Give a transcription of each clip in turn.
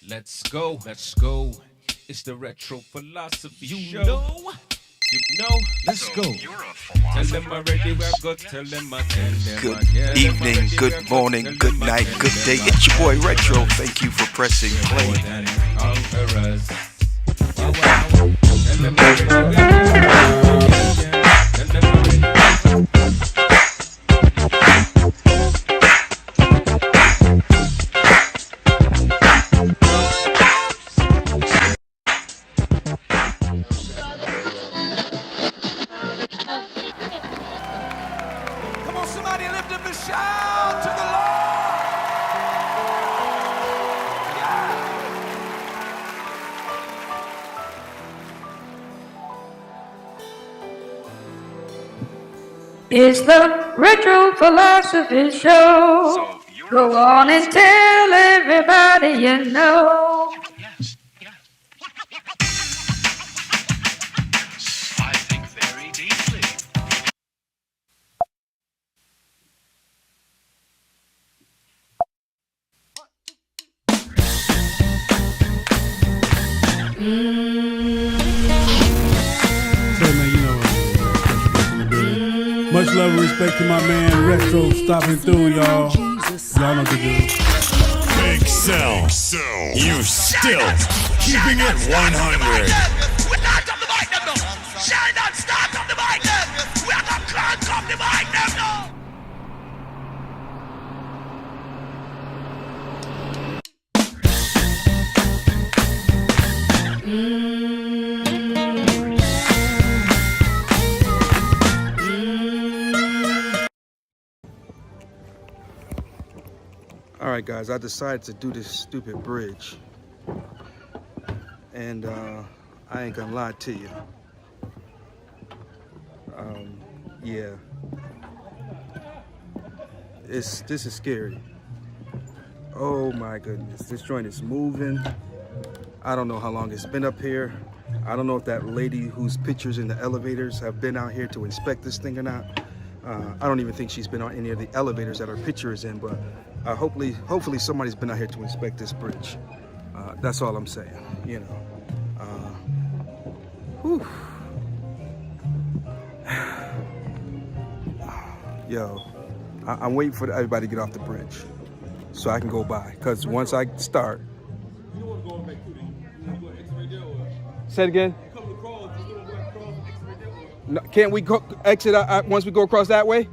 Let's go. It's the retro philosophy show. Let's go. Tell them already where I go, tell them I tell them Good again. evening, good morning, good night, good day. It's your boy Retro. Thank you for pressing play. Conquerors. Wow, wow. Tell them already where I go, tell them already. Come on, somebody lift up a shout to the Lord. It's the Retro Philosophy Show. Go on and tell everybody you know. I think very deeply. So man, you know what it is. Much love and respect to my man Retro stopping through, y'all. Y'all know what to do. Big Cell, you still keeping it 100. We're not on the mic them now. Shine not start on the mic them. We are not crank on the mic them now. All right, guys, I decided to do this stupid bridge. And I ain't gonna lie to you. Yeah. This is scary. Oh my goodness, this joint is moving. I don't know how long it's been up here. I don't know if that lady whose pictures in the elevators have been out here to inspect this thing or not. I don't even think she's been on any of the elevators that her picture is in, but hopefully somebody's been out here to inspect this bridge. That's all I'm saying, you know. Whew. Yo, I'm waiting for everybody to get off the bridge so I can go by. Because once I start... Say it again? No, can't we go exit once we go across that way?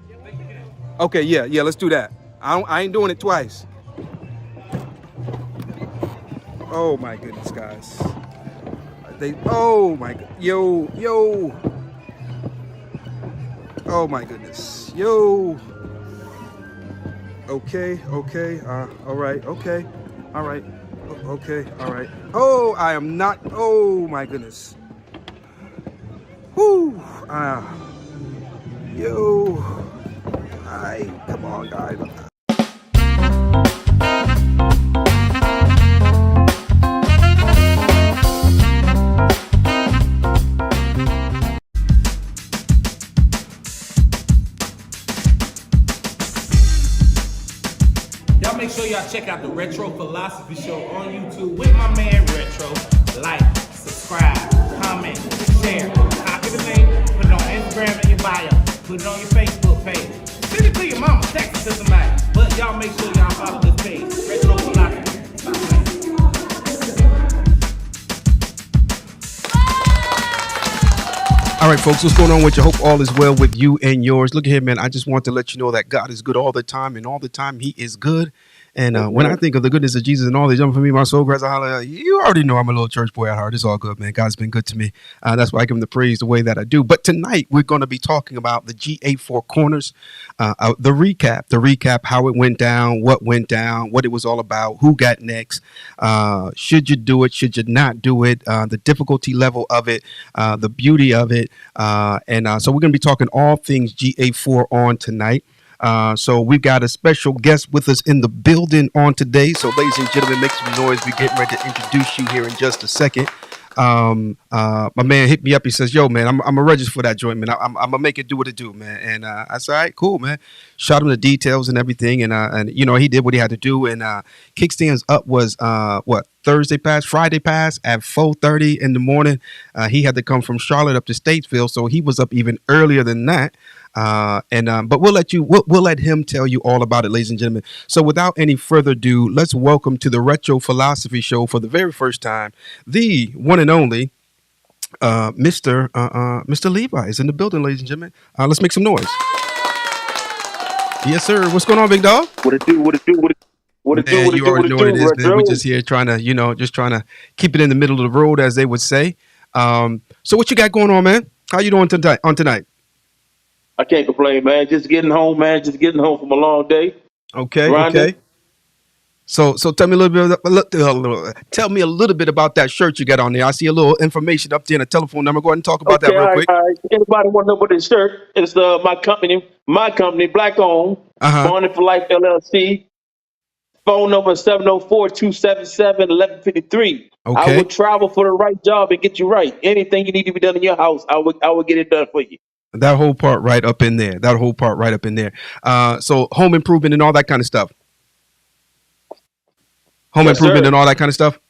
Okay, yeah, let's do that. I ain't doing it twice. Oh my goodness, guys. Oh my, yo. Oh my goodness, yo. Okay, all right, okay, all right, okay, all right. Oh, I am not, oh my goodness. Whoo, yo. Come on, guys. Y'all make sure y'all check out the Retro Philosophy Show on YouTube with my man Retro. Like, subscribe, comment, share, copy the link, put it on Instagram in your bio, put it on your Facebook page. Send it to your mama, text it to somebody. But y'all make sure y'all follow this page, Retro Philosophy. All right, folks, what's going on with you? Hope all is well with you and yours. Look at here, man. I just want to let you know that God is good all the time, and all the time he is good. And when I think of the goodness of Jesus and all that jumping for me, my soul cries, hallelujah. You already know I'm a little church boy at heart. It's all good, man. God's been good to me. That's why I give him the praise the way that I do. But tonight we're going to be talking about the GA4 corners, the recap, how it went down, what it was all about, who got next, should you do it, should you not do it, the difficulty level of it, the beauty of it. So we're going to be talking all things GA4 on tonight. So we've got a special guest with us in the building on today. So ladies and gentlemen, make some noise. We're getting ready to introduce you here in just a second. My man hit me up. He says, yo, man, I'm gonna register for that joint, man. I'm gonna make it do what it do, man. And I said, all right, cool, man. Shot him the details and everything. And you know, he did what he had to do. And Kickstands Up was Friday passed at 4:30 in the morning. He had to come from Charlotte up to Statesville, so he was up even earlier than that. But we'll let him tell you all about it, ladies and gentlemen. So without any further ado, let's welcome to the Retro Philosophy Show for the very first time, the one and only Mr. Levi is in the building, ladies and gentlemen. Let's make some noise. Yes, sir. What's going on, big dog? What it do? What it do? What it do? Man, What it you do? already know What what it it do? is, man. We're just here trying to keep it in the middle of the road, as they would say. So what you got going on, man? How you doing tonight? I can't complain, man. Just getting home, man. Just getting home from a long day. Okay, Grinding. okay. So tell me a little bit about that shirt you got on there. I see a little information up there and a telephone number. Go ahead and talk about that real quick. All right. Anybody want to know what this shirt? It's my company, black owned, Bonded for Life LLC. Phone number 704-277-1153. Okay. I would travel for the right job and get you right. Anything you need to be done in your house, I would get it done for you. That whole part right up in there. So home improvement and all that kind of stuff. Yes, sir. And all that kind of stuff.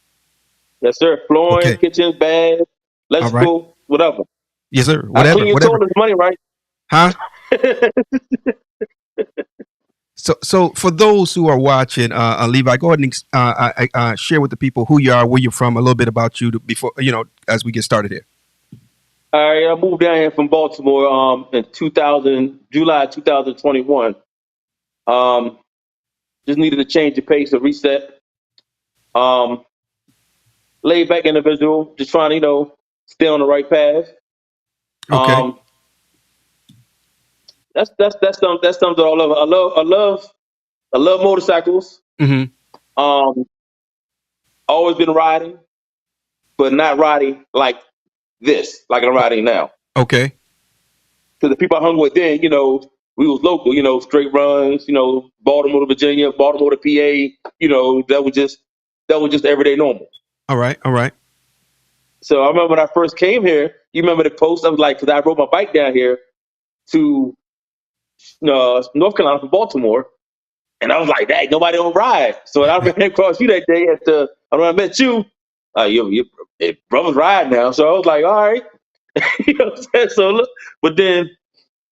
Yes, sir. Flooring, kitchen, baths, electrical, whatever. Yes, sir. I clean your toilet's money, right? Huh? So for those who are watching, Levi, go ahead and share with the people who you are, where you're from, a little bit about you before as we get started here. All right, I moved down here from Baltimore in July 2021. Just needed to change the pace, a reset. Laid back individual, just trying to stay on the right path. Okay. That's something that I love motorcycles. Mm-hmm. Always been riding, but not riding like this, like I'm riding now. Okay. Because the people I hung with then, we was local, straight runs, Baltimore to Virginia, Baltimore to PA, that was just everyday normal. All right. So I remember when I first came here, you remember the post? I was like, because I rode my bike down here to North Carolina from Baltimore, and I was like, dang, nobody don't ride. So when I ran across you that day when I met you, your brother's ride now. So I was like, all right. You know what I'm saying? So look, but then,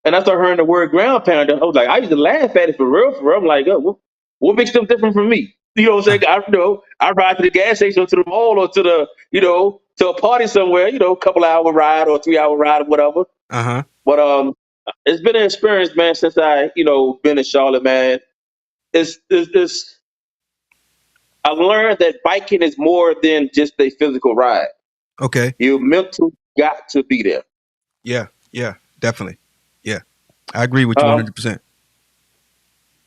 and I started hearing the word ground pounder. I was like, I used to laugh at it for real. I'm like, what makes them different from me? You know what I'm saying? I ride to the gas station, or to the mall, or to the, to a party somewhere, a couple hour ride or 3 hour ride or whatever. Uh-huh. But it's been an experience, man, since I, been in Charlotte, man. It's I learned that biking is more than just a physical ride. Okay. Your mental got to be there. Yeah, definitely. Yeah, I agree with you 100%.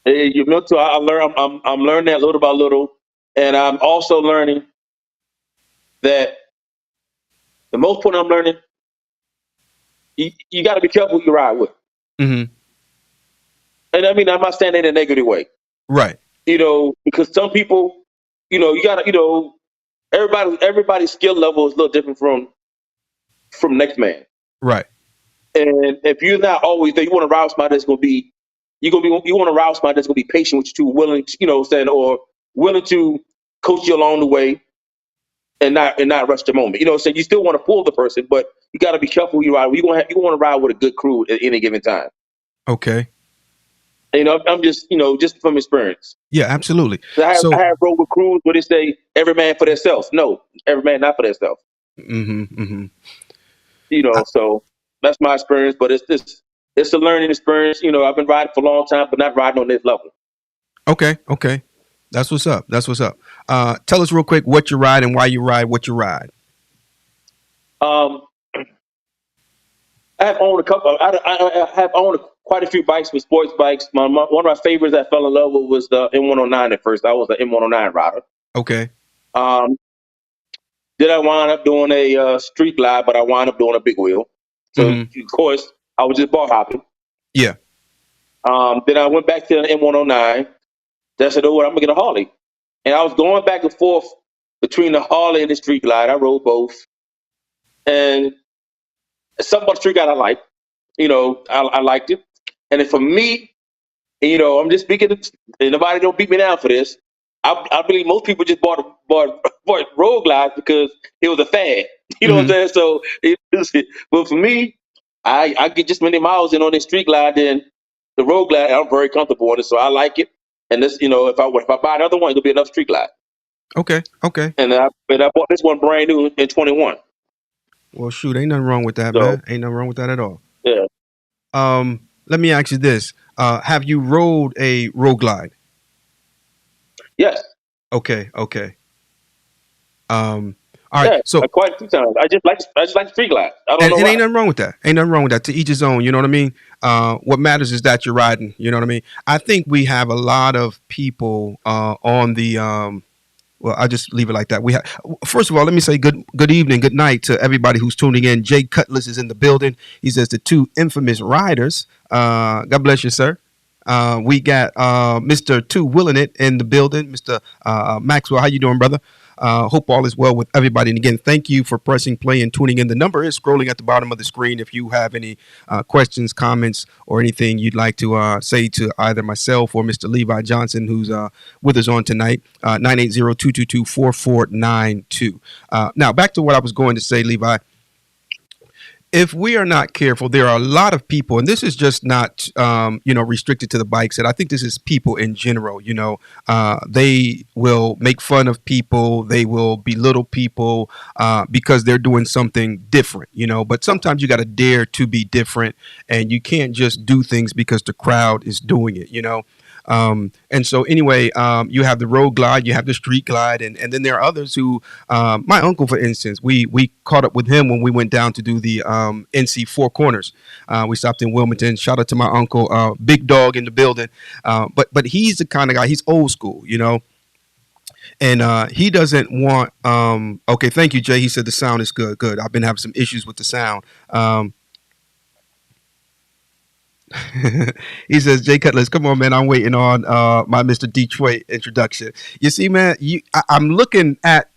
Your mental, I'm learning that little by little, and I'm also learning that the most important I'm learning, you got to be careful who you ride with. Mm-hmm. And I mean, I'm not saying that in a negative way. Right. Because some people, you got to, everybody's skill level is a little different from next man. Right. And if you're not always there, you want to ride somebody that's going to be, you want to ride somebody that's going to be patient with you, too, willing to, or willing to coach you along the way, and not rush the moment. So you still want to pull the person, but you got to be careful who you ride. You want to ride with a good crew at any given time. Okay. And, I'm just, just from experience. Yeah, absolutely. I have rode with crews where they say every man for themselves. No, every man not for themselves. Mm-hmm. Mm-hmm. So that's my experience, but it's a learning experience. I've been riding for a long time, but not riding on this level. Okay. That's what's up. Tell us real quick what you ride and why you ride what you ride. I have owned a couple. I have owned quite a few bikes with sports bikes. One of my favorites I fell in love with was the M109 at first. I was an M109 rider. Okay. Then I wound up doing a street glide, but I wound up doing a big wheel. So, Of course, I was just bar hopping. Yeah. Then I went back to the M109. Then I said, I'm going to get a Harley. And I was going back and forth between the Harley and the street glide. I rode both. And something about the street glide I liked. I liked it. And then for me, I'm just speaking, and nobody don't beat me down for this. I believe most people just bought road glides because it was a fad. You know what I'm saying? So, but for me, I get just many miles in on this street glide than the road glide. I'm very comfortable on it, so I like it. And this, if I buy another one, it'll be enough street glide. Okay. And I bought this one brand new in 21. Well, shoot, ain't nothing wrong with that, So man. Ain't nothing wrong with that at all. yeah, Let me ask you this: have you rode a road glide? yes, Okay. All right. yeah, So, quite a few times. I just like street glide. I don't and, know and why. ain't nothing wrong with that. Ain't nothing wrong with that. To each his own. You know what I mean? What matters is that you're riding. You know what I mean? I think we have a lot of people on the. Well, I'll just leave it like that. We have. First of all, let me say good evening, good night to everybody who's tuning in. Jay Cutlass is in the building. He says the two infamous riders. God bless you, sir. We got Mr. Two Willing It in the building. Mr. Maxwell, how you doing, brother? Hope all is well with everybody. And again, thank you for pressing play and tuning in. The number is scrolling at the bottom of the screen. If you have any questions, comments, or anything you'd like to say to either myself or Mr. Levi Johnson, who's with us on tonight, 980-222-4492. Now, back to what I was going to say, Levi. If we are not careful, there are a lot of people, and this is just not, restricted to the bikes. And I think this is people in general. They will make fun of people, they will belittle people because they're doing something different. But sometimes you got to dare to be different, and you can't just do things because the crowd is doing it. And so anyway, you have the road glide, you have the street glide, and then there are others who, my uncle, for instance, we caught up with him when we went down to do the NC Four Corners. We stopped in Wilmington. Shout out to my uncle, big dog in the building. But he's the kind of guy, he's old school, and he doesn't want, okay, thank you, Jay. He said the sound is good. I've been having some issues with the sound. He says, Jay Cutlass, come on, man. I'm waiting on my Mr. Detroit introduction. You see, man, I'm looking at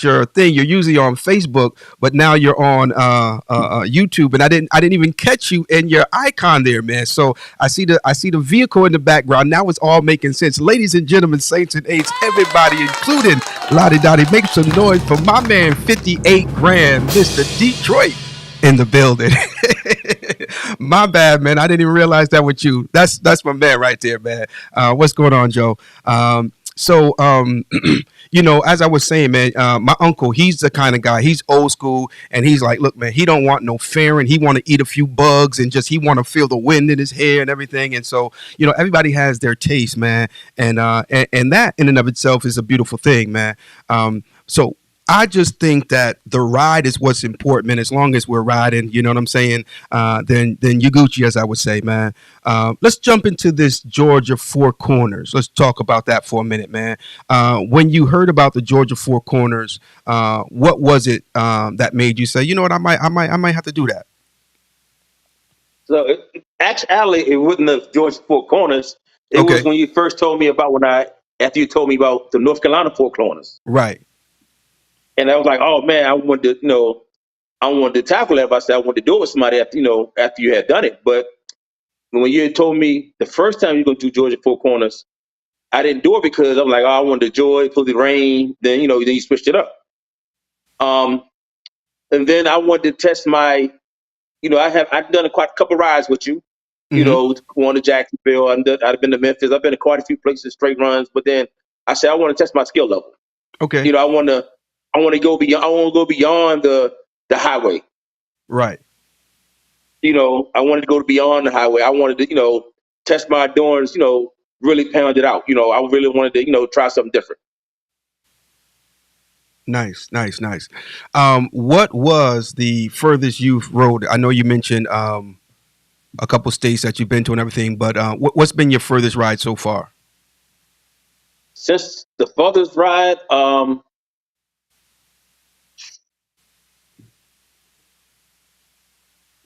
your thing. You're usually on Facebook, but now you're on YouTube, and I didn't even catch you in your icon there, man. So I see the vehicle in the background. Now it's all making sense. Ladies and gentlemen, saints and aides, everybody, including Lottie Dottie, make some noise for my man, 58 grand, Mr. Detroit, in the building. My bad, man. I didn't even realize that with you. That's my man right there, man. What's going on, Joe? So, as I was saying, man, my uncle, he's the kind of guy, he's old school, and he's like, look, man, he don't want no fairing. He want to eat a few bugs and he want to feel the wind in his hair and everything. And so, everybody has their taste, man. And that in and of itself is a beautiful thing, man. So I just think that the ride is what's important, man. As long as we're riding, you know what I'm saying? Then you Gucci, as I would say, man. Let's jump into this Georgia Four Corners. Let's talk about that for a minute, man. When you heard about the Georgia Four Corners, what was it that made you say, you know what, I might have to do that? So actually, it wasn't the Georgia Four Corners. It was when you first told me about after you told me about the North Carolina Four Corners. Right. And I was like, oh man, I wanted to tackle that. But I said I wanted to do it with somebody after you had done it. But when you had told me the first time you're going to do Georgia Four Corners, I didn't do it because I'm like, oh, I wanted the joy, put the rain. Then then you switched it up. And then I wanted to test my, I've done quite a couple rides with you. Going to Jacksonville, I've been to Memphis, I've been to quite a few places, straight runs. But then I said I want to test my skill level. Okay. I want to go beyond. I want to go beyond the highway. Right. I wanted to go beyond the highway. I wanted to, test my endurance. Really pound it out. I really wanted to, try something different. Nice. What was the furthest you've rode? I know you mentioned a couple states that you've been to and everything, but what's been your furthest ride so far? Since the furthest ride,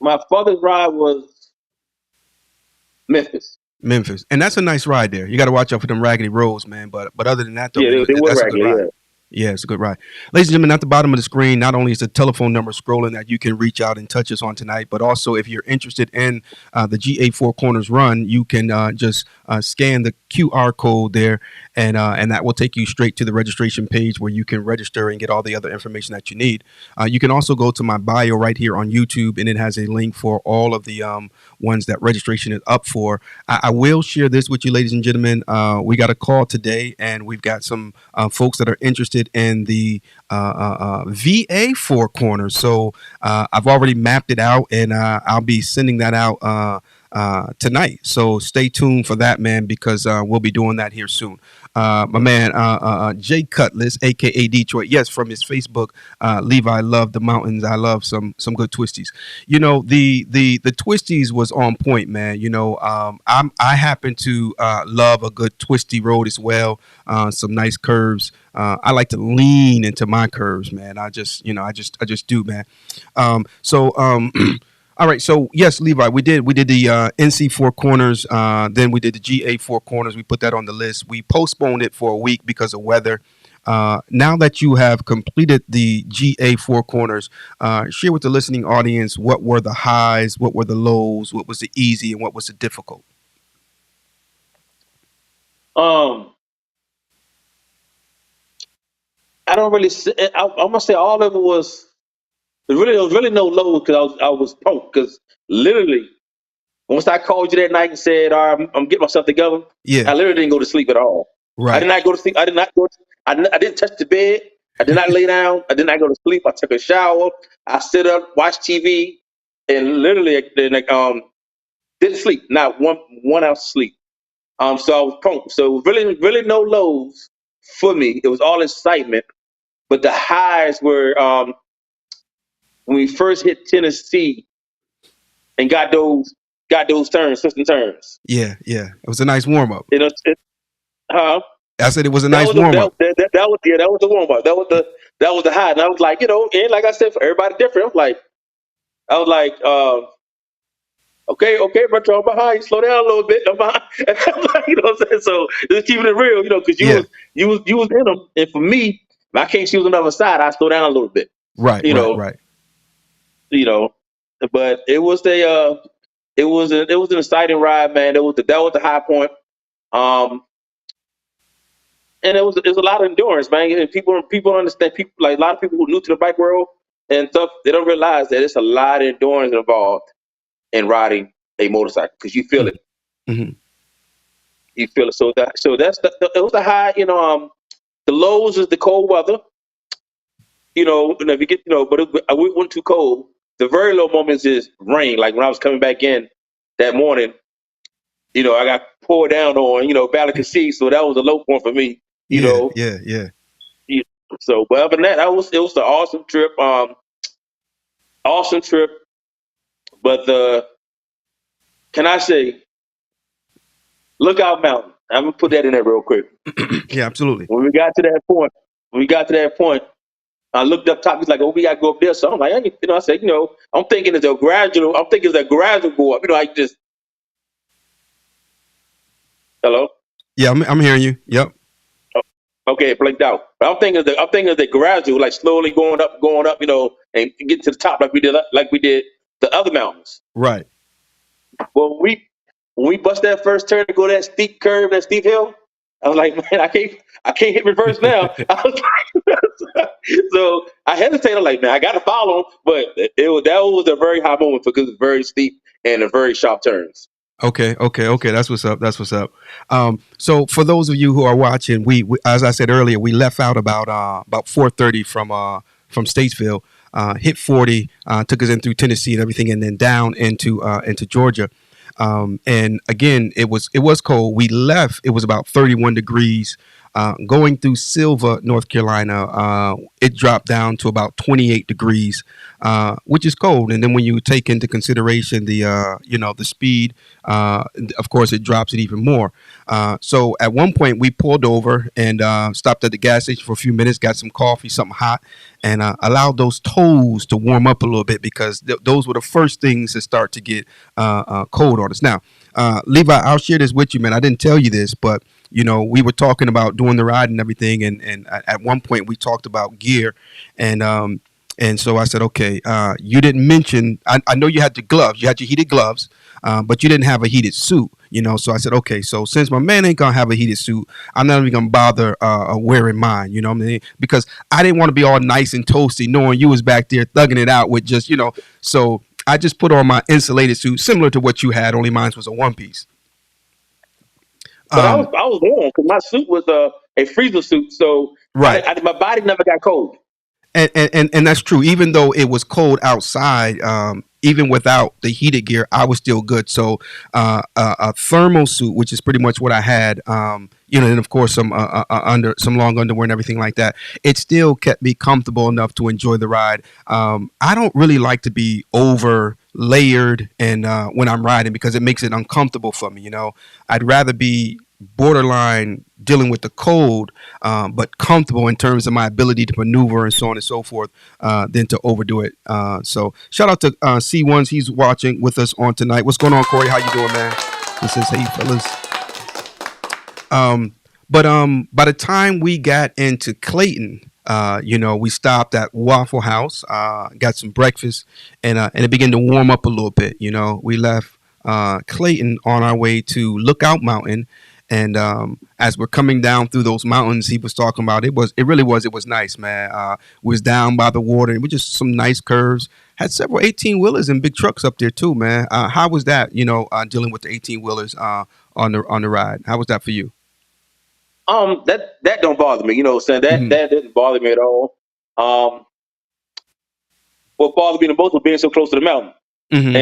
my furthest ride was Memphis. And that's a nice ride there. You got to watch out for them raggedy roads, man. But other than that, though, yeah, they were that's raggedy. a good ride. Yeah, it's a good ride. Ladies and gentlemen, at the bottom of the screen, not only is the telephone number scrolling that you can reach out and touch us on tonight, but also if you're interested in the GA4 Corners run, you can just scan the QR code there, and that will take you straight to the registration page where you can register and get all the other information that you need. You can also go to my bio right here on YouTube, and it has a link for all of the ones that registration is up for. I will share this with you, ladies and gentlemen. We got a call today, and we've got some folks that are interested in the VA Four Corners. So I've already mapped it out, and I'll be sending that out tonight. So stay tuned for that, man, because we'll be doing that here soon. My man, Jay Cutlass, aka Detroit. Yes, from his Facebook, Levi love the mountains. I love some good twisties. You know, the twisties was on point, man. You know, I happen to love a good twisty road as well. Some nice curves. I like to lean into my curves, man. I just do, man. All right, so yes, Levi, we did the NC Four Corners, then we did the GA Four Corners. We put that on the list. We postponed it for a week because of weather. Now that you have completed the GA Four Corners, share with the listening audience what were the highs, what were the lows, what was the easy, and what was the difficult. I don't really. I'm gonna say all of it was. There was really no low because I was pumped because literally once I called you that night and said, "All right, I'm getting myself together," Yeah, I literally didn't go to sleep at all. I did right. not go to sleep. I did not go. I didn't touch the bed. I did not lay down. I did not go to sleep. I took a shower. I stood up, watched TV, and literally then didn't sleep. Not one hour sleep. So I was pumped. So really no lows for me. It was all excitement, but the highs were when we first hit Tennessee and got those turns, twists and turns. Yeah. It was a nice warm up. You know, huh? I said it was a nice warm up. That was the warm up. That was the high. And I was like, and like I said, for everybody different. I was like, okay, Retro, I'm behind you. Slow down a little bit. I'm behind. I'm like, you know what I'm saying? So just keeping it real, because you was in them. And for me, if I can't choose another side, I slow down a little bit. Right. But it was an exciting ride, man. That was the high point. And it was a lot of endurance, man. And people understand, people like a lot of people who are new to the bike world and stuff, they don't realize that it's a lot of endurance involved in riding a motorcycle because you feel it. Mm-hmm. You feel it. So it was the high. The lows is the cold weather. And if you get but we went too cold. The very low moments is rain. Like when I was coming back in that morning, I got poured down on, barely could see. So that was a low point for me. Yeah. So, but other than that, it was an awesome trip. Awesome trip. But can I say, Lookout Mountain? I'm gonna put that in there real quick. Yeah, absolutely. When we got to that point, I looked up top. He's like, "Oh, we got to go up there." So I'm like, I said, I'm thinking it's a gradual. Go up. I just. Hello. Yeah, I'm hearing you. Yep. Okay, it blinked out. But I'm thinking the gradual, like slowly going up, and getting to the top like we did the other mountains. Right. Well, when we bust that first turn to go that steep curve, that steep hill, I was like, man, I can't hit reverse now. I was like, so I hesitated. I'm like, man, I got to follow him, but that was a very high moment because it's very steep and a very sharp turns. Okay. That's what's up. So for those of you who are watching, we as I said earlier, we left out about 4:30 from Statesville, hit 40, took us in through Tennessee and everything, and then down into Georgia. And again, it was cold. We left. It was about 31 degrees. Going through Silva, North Carolina, it dropped down to about 28 degrees, which is cold. And then when you take into consideration the speed, of course, it drops it even more. So at one point we pulled over and stopped at the gas station for a few minutes, got some coffee, something hot, and allowed those toes to warm up a little bit because those were the first things to start to get cold on us. Now, Levi, I'll share this with you, man. I didn't tell you this, but you know, we were talking about doing the ride and everything, and at one point we talked about gear, and so I said, okay, you didn't mention. I know you had your gloves, you had your heated gloves, but you didn't have a heated suit. You know, so I said, okay, so since my man ain't gonna have a heated suit, I'm not even gonna bother wearing mine. You know what I mean? Because I didn't want to be all nice and toasty, knowing you was back there thugging it out with just, you know. So I just put on my insulated suit, similar to what you had, only mine was a one piece. But I was warm because my suit was a freezer suit, so Right. my body never got cold. And that's true. Even though it was cold outside, even without the heated gear, I was still good. So a thermal suit, which is pretty much what I had, you know, and of course some some long underwear and everything like that. It still kept me comfortable enough to enjoy the ride. I don't really like to be over layered and when I'm riding because it makes it uncomfortable for me. You know, I'd rather be borderline dealing with the cold, but comfortable in terms of my ability to maneuver and so on and so forth, than to overdo it. So shout out to C1s. He's watching with us on tonight. What's going on, Corey? How you doing, man? He says, hey, fellas. But by the time we got into Clayton, you know, we stopped at Waffle House, got some breakfast, and it began to warm up a little bit. You know, we left Clayton on our way to Lookout Mountain. And as we're coming down through those mountains, he was talking about it was nice, man. We was down by the water, and we just some nice curves. Had several 18-wheelers and big trucks up there too, man. How was that? You know, dealing with the 18-wheelers on the ride. How was that for you? That don't bother me. You know what I'm saying? That didn't bother me at all. What bothered me the most was being so close to the mountain. And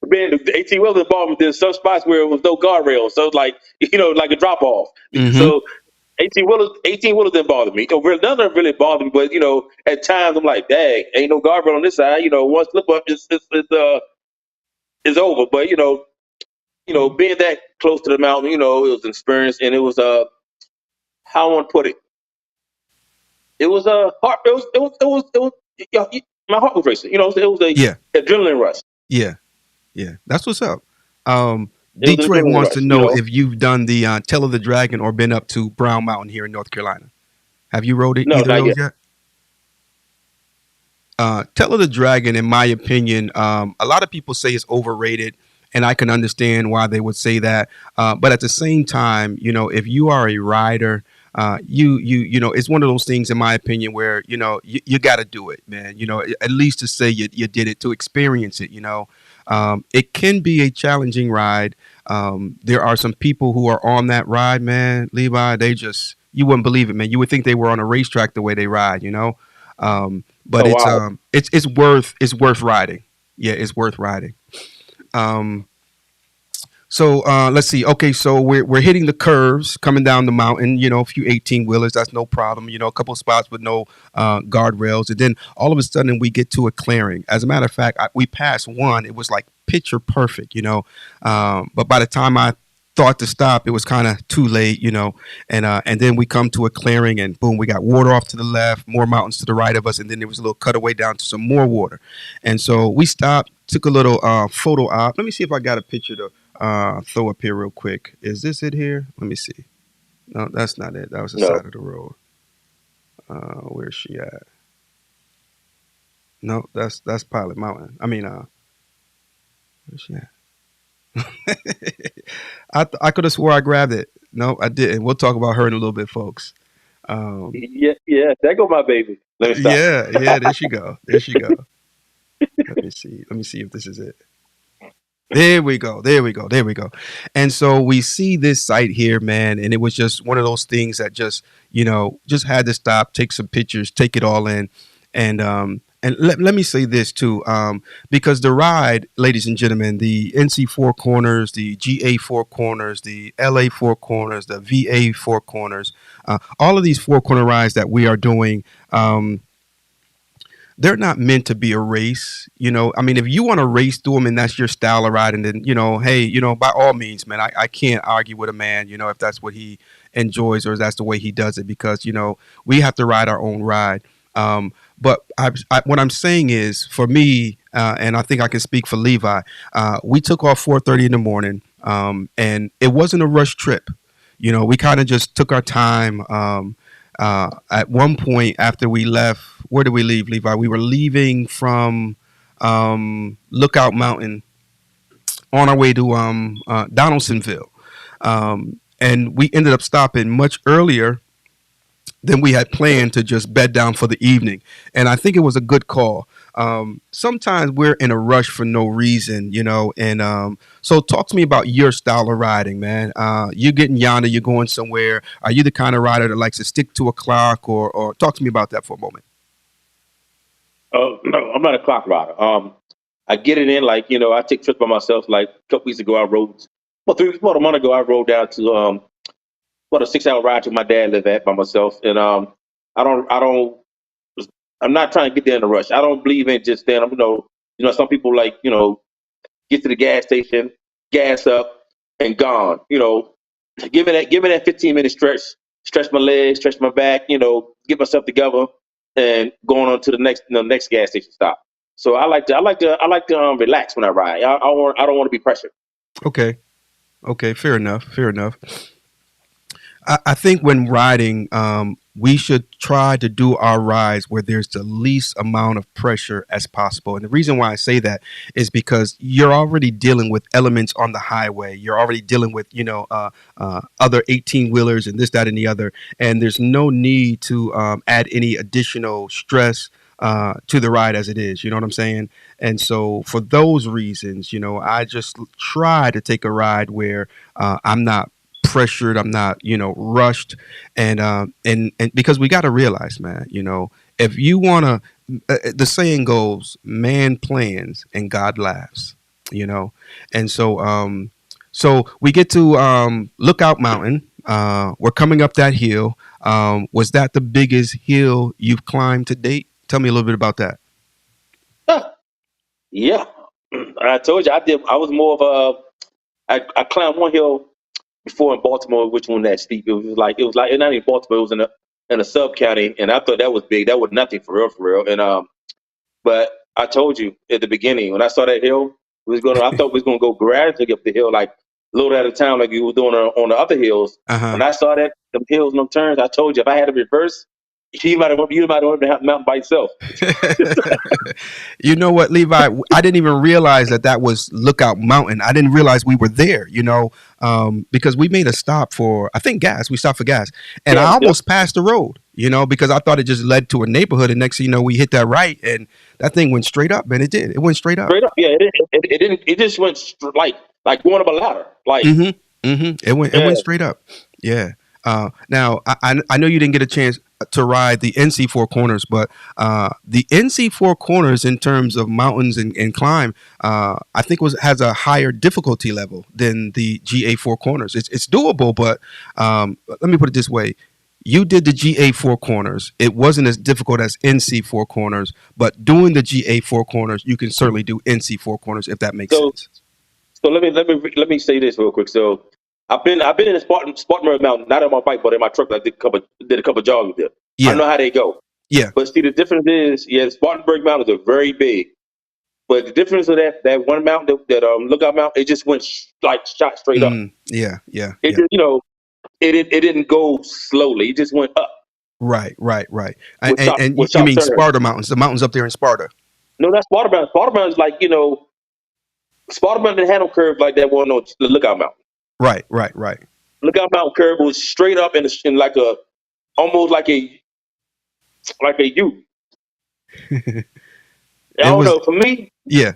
being the 18 wheeler involved in some spots where it was no guardrails, so it's like, you know, like a drop off. So 18 wheelers didn't bother me. You know, none of them really bothered me, but you know, at times I'm like, dang, ain't no guardrail on this side. You know, one slip up, it's over. But you know, being that close to the mountain, you know, it was an experience, and it was how I want to put it. It was a heart. It was. My heart was racing. You know, it was a adrenaline rush. Yeah. That's what's up. Detroit wants to know if you've done the Tail of the Dragon or been up to Brown Mountain here in North Carolina. Have you rode it? No, either not of those yet. Tail of the Dragon, in my opinion, a lot of people say it's overrated, and I can understand why they would say that. But at the same time, you know, if you are a rider, you know, it's one of those things, in my opinion, where you know you got to do it, man. You know, at least to say you did it, to experience it. You know, it can be a challenging ride. There are some people who are on that ride, man. Levi, you wouldn't believe it, man. You would think they were on a racetrack the way they ride. You know, but it's worth riding. Yeah, it's worth riding. So let's see. Okay, so we're hitting the curves coming down the mountain. You know, a few 18-wheelers, that's no problem. You know, a couple of spots with no guardrails, and then all of a sudden we get to a clearing. As a matter of fact, we passed one. It was like picture perfect. You know, but by the time I thought to stop, it was kind of too late. You know, and then we come to a clearing, and boom, we got water off to the left, more mountains to the right of us, and then there was a little cutaway down to some more water. And so we stopped, took a little photo op. Let me see if I got a picture to throw up here real quick. Is this it here? Let me see. No, that's not it. That was the side of the road. Where's she at? No, that's Pilot Mountain. I mean, where's she at? I could have swore I grabbed it. No, I didn't. We'll talk about her in a little bit, folks. Yeah, there go my baby. Let me stop. Yeah, there she go. Let me see if this is it. There we go. And so we see this site here, man, and it was just one of those things that just, you know, just had to stop, take some pictures, take it all in. And let me say this too, because the ride, ladies and gentlemen, the NC Four Corners, the GA Four Corners, the LA Four Corners, the VA Four Corners, all of these four corner rides that we are doing, they're not meant to be a race. You know, I mean, if you want to race through them and that's your style of riding, then, you know, hey, you know, by all means, man, I can't argue with a man, you know, if that's what he enjoys or if that's the way he does it, because, you know, we have to ride our own ride. But what I'm saying is, for me, and I think I can speak for Levi, we took off 4:30 in the morning, and it wasn't a rush trip. We kind of just took our time. At one point after we left, where did we leave, Levi? We were leaving from Lookout Mountain on our way to Donaldsonville. And we ended up stopping much earlier than we had planned to just bed down for the evening. And I think it was a good call. Sometimes we're in a rush for no reason, and so talk to me about your style of riding, man. You're getting yonder, you're going somewhere. Are you the kind of rider that likes to stick to a clock, or talk to me about that for a moment? No, I'm not a clock rider. I get it in, I take trips by myself. Like a couple weeks ago, I rode, about a month ago, I rode down to, a 6-hour ride to my dad live at by myself. And I'm not trying to get there in a rush. I don't believe in just standing. Some people get to the gas station, gas up, and gone. Give me that 15-minute stretch my legs, stretch my back. Get myself together, and going on to the next gas station stop. So I like to relax when I ride. I don't want to be pressured. Okay, fair enough. I think when riding, we should try to do our rides where there's the least amount of pressure as possible. And the reason why I say that is because you're already dealing with elements on the highway. You're already dealing with, other 18-wheelers and this, that, and the other. And there's no need to add any additional stress to the ride as it is. You know what I'm saying? And so for those reasons, I just try to take a ride where I'm not pressured, I'm not, rushed, and because we got to realize, man, if you want to, the saying goes, man plans and God laughs, and so we get to Lookout Mountain. We're coming up that hill. Was that the biggest hill you've climbed to date? Tell me a little bit about that. Yeah, I told you I did. I was more of I climbed one hill before in Baltimore, which one that steep. It was like not even Baltimore. It was in a sub county, and I thought that was big. That was nothing for real. And but I told you at the beginning when I saw that hill, I thought we was gonna go gradually up the hill, like a little at a time, like you were doing on the other hills. When I saw that them hills, them turns, I told you if I had to reverse, you might have went the mountain by itself. You know what, Levi? I didn't even realize that was Lookout Mountain. I didn't realize we were there, because we made a stop for, I think, gas. We stopped for gas. And I almost passed the road, because I thought it just led to a neighborhood. And next thing you know, we hit that right. And that thing went straight up, man. It did. It went straight up. Straight up, yeah. It didn't. It just went like going up a ladder. Like It went straight up. Yeah. Now, I know you didn't get a chance to ride the NC Four Corners, but the NC Four Corners in terms of mountains and climb, I think has a higher difficulty level than the GA Four Corners. It's doable, but let me put it this way. You did the GA Four Corners. It wasn't as difficult as NC Four Corners, but doing the GA Four Corners, you can certainly do NC Four Corners if that makes sense. So let me say this real quick. So I've been in the Spartanburg Mountain, not on my bike, but in my truck. I did a couple jogs there. Yeah. I know how they go. Yeah. But see, the difference is, the Spartanburg Mountains are very big. But the difference of that one mountain, that Lookout Mountain, it just went shot straight up. Yeah. It just, it didn't go slowly. It just went up. Right. And you mean Sparta Mountains, the mountains up there in Sparta? No, that's Sparta Mountain. Sparta Mountain is like, Sparta Mountain didn't have no curve like that one on the Lookout Mountain. Right. Lookout Mountain curve was straight up in like almost like a U. I don't know. For me, yeah,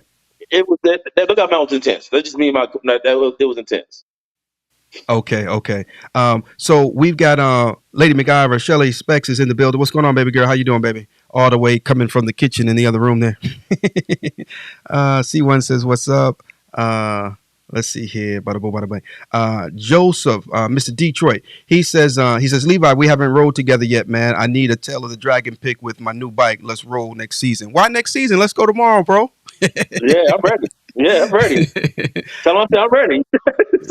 it was that Lookout Mountain was intense. That's just me and it was intense. Okay. So we've got Lady McIver, Shelly Specs is in the building. What's going on, baby girl? How you doing, baby? All the way coming from the kitchen in the other room there. C1 says, "What's up?" Let's see here. Joseph, Mr. Detroit. He says, Levi, we haven't rode together yet, man. I need a Tail of the Dragon pick with my new bike. Let's roll next season. Why next season? Let's go tomorrow, bro. Yeah, I'm ready. Tell him I'm ready.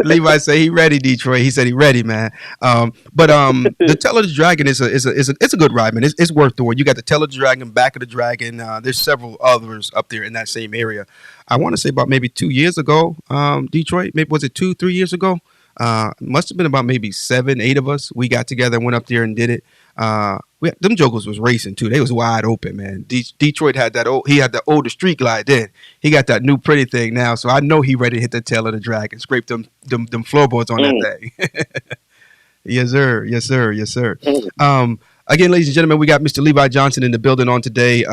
Levi say he ready, Detroit. He said he ready, man. But the Tail of the Dragon is a good ride, man. It's worth doing. You got the Tail of the Dragon, Back of the Dragon. There's several others up there in that same area. I want to say about maybe 2 years ago, Detroit. Maybe was it 2-3 years ago? Must have been about maybe 7, 8 of us. We got together and went up there and did it. Them jokers was racing too. They was wide open, man. Detroit had that he had the older street glide then. He got that new pretty thing now. So I know he ready to hit the tail of the drag and scrape them floorboards on that thing. Yes, sir. Yes, sir. Yes, sir. Again, ladies and gentlemen, we got Mr. Levi Johnson in the building on today.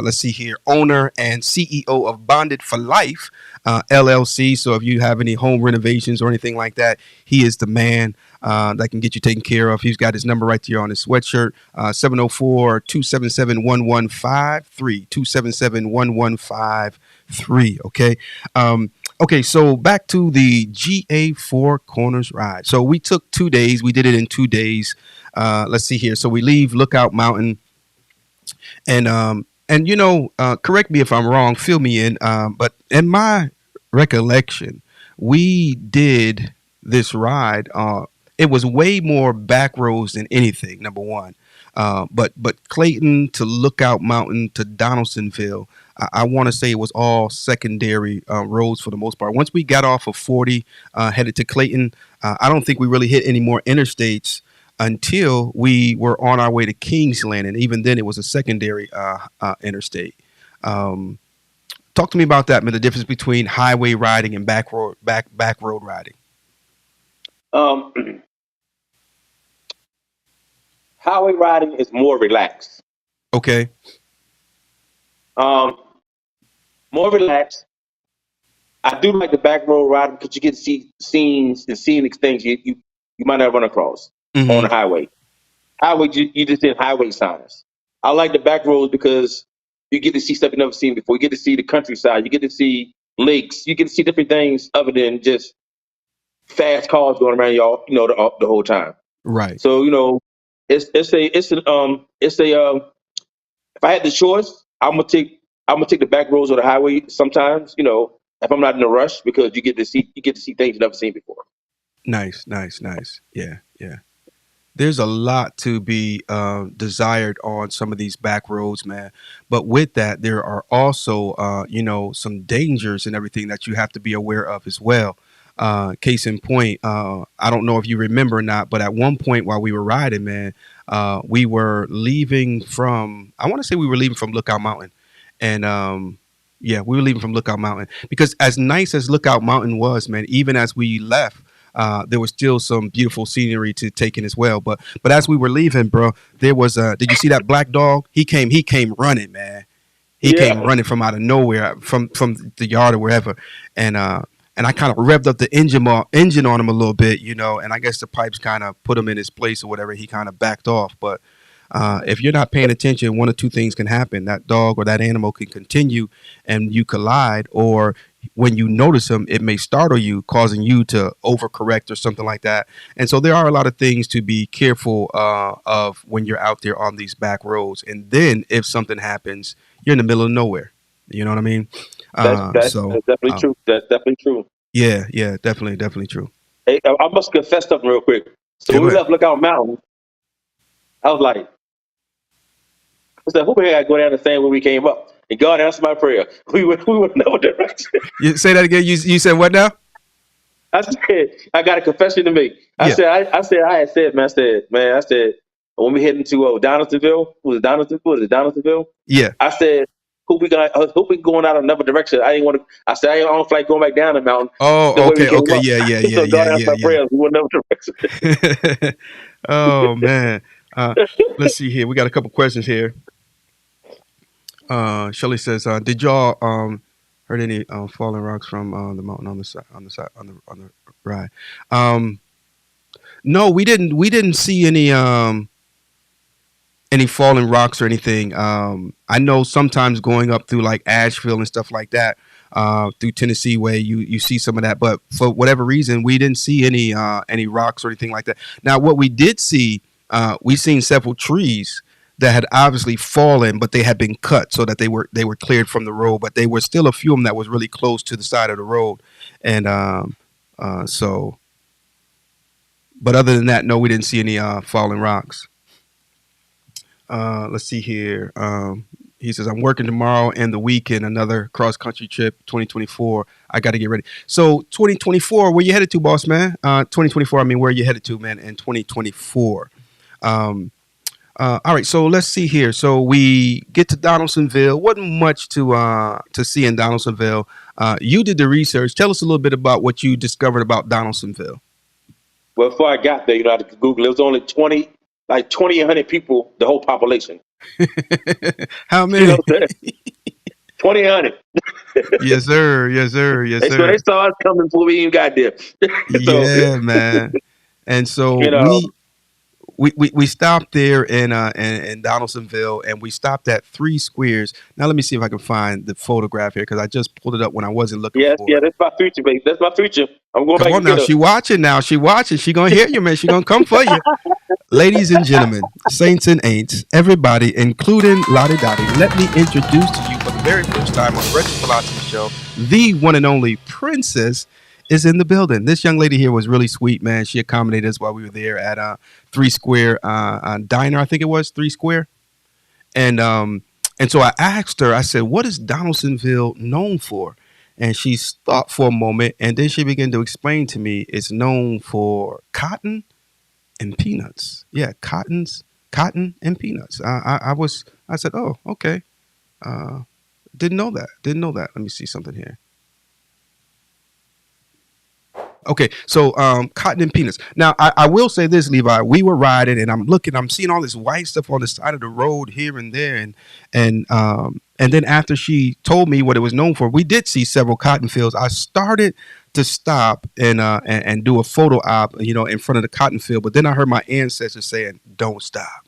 Let's see here. Owner and CEO of Bonded for Life, LLC. So if you have any home renovations or anything like that, he is the man that can get you taken care of. He's got his number right there on his sweatshirt, 704-277-1153, 277-1153. Okay. Okay, so back to the GA4 Corners ride. So we took 2 days. We did it in 2 days. Let's see here. So we leave Lookout Mountain, and correct me if I'm wrong. Fill me in. But in my recollection, we did this ride. It was way more back roads than anything. Number one, but Clayton to Lookout Mountain to Donaldsonville. I want to say it was all secondary roads for the most part. Once we got off of 40, headed to Clayton, I don't think we really hit any more interstates until we were on our way to Kingsland, and even then it was a secondary interstate. Talk to me about that, man. The difference between highway riding and back road riding. Highway riding is more relaxed. Okay. More relaxed. I do like the back road riding because you get to see scenes and scenic things you might not run across on the highway. Highway, you just did highway signs. I like the back roads because you get to see stuff you never seen before. You get to see the countryside. You get to see lakes. You get to see different things other than just fast cars going around y'all. The whole time. Right. So if I had the choice, I'm gonna take the back roads or the highway sometimes. If I'm not in a rush, because you get to see things you've never seen before. Nice. Yeah. There's a lot to be desired on some of these back roads, man. But with that, there are also, some dangers and everything that you have to be aware of as well. Case in point, I don't know if you remember or not, but at one point while we were riding, man, we were leaving from Lookout Mountain. And we were leaving from Lookout Mountain because as nice as Lookout Mountain was, man, even as we left, there was still some beautiful scenery to take in as well. But as we were leaving, bro, there was did you see that black dog? He came running, man. He came running from out of nowhere, from the yard or wherever. And I kind of revved up the engine on him a little bit, and I guess the pipes kind of put him in his place or whatever. He kind of backed off. But if you're not paying attention, one of two things can happen. That dog or that animal can continue and you collide, or when you notice him, it may startle you, causing you to overcorrect or something like that. And so there are a lot of things to be careful of when you're out there on these back roads. And then if something happens, you're in the middle of nowhere. You know what I mean? That's definitely true. That's definitely true. Yeah, definitely true. Hey, I must confess something real quick. So when we left Lookout Mountain, I was like, I said, who the hell go down the same way we came up? And God answered my prayer. We went no direction. You say that again? You said what now? I said, I got a confession to make. I said, when we heading to Donaldsonville, was it Donaldsonville? Yeah. I said, who we going out another direction? I didn't want to. I said, I don't feel like going back down the mountain. Oh, okay, yeah. So God answered my prayers. We went another direction. Oh man. Let's see here. We got a couple questions here. Shelly says, "Did y'all heard any falling rocks from the mountain on the ride?" No, we didn't see any falling rocks or anything. I know sometimes going up through like Asheville and stuff like that, through Tennessee way, you see some of that. But for whatever reason, we didn't see any rocks or anything like that. Now, what we did see, we seen several trees that had obviously fallen, but they had been cut so that they were cleared from the road. But they were still a few of them that was really close to the side of the road, and so. But other than that, no, we didn't see any falling rocks. Let's see here. He says, I'm working tomorrow and the weekend, another cross country trip, 2024. I got to get ready. So 2024, where you headed to, boss man? 2024, I mean, where you headed to, man, in 2024? All right, so let's see here. So we get to Donaldsonville. Wasn't much to see in Donaldsonville. You did the research. Tell us a little bit about what you discovered about Donaldsonville. Well, before I got there, I had to Google. It was only 2,800 people, the whole population. How many? 2,800. Yes, sir. Yes, sir. Yes, sir. So they saw us coming before we even got there. Yeah, man. And so we stopped there in Donaldsonville, and we stopped at Three Squares. Now let me see if I can find the photograph here because I just pulled it up when I wasn't looking for it. Yeah, that's my future, baby. That's my future. I'm going Come back on now, she watching now. She watching. She gonna hear you, man. She gonna come for you. Ladies and gentlemen, saints and ain'ts, everybody, including Lottie Dottie, let me introduce to you for the very first time on the Retro Philosophy Show, the one and only Princess is in the building. This young lady here was really sweet, man. She accommodated us while we were there at Three Square Diner, I think it was Three Square. And so I asked her, I said, what is Donaldsonville known for? And she stopped for a moment, and then she began to explain to me it's known for cotton and peanuts. Yeah, cotton and peanuts. I said, oh, okay. Didn't know that. Let me see something here. Okay, so cotton and peanuts. Now, I will say this, Levi. We were riding, and I'm seeing all this white stuff on the side of the road here and there, and then after she told me what it was known for, we did see several cotton fields. I started to stop and do a photo op, in front of the cotton field, but then I heard my ancestors saying, "Don't stop."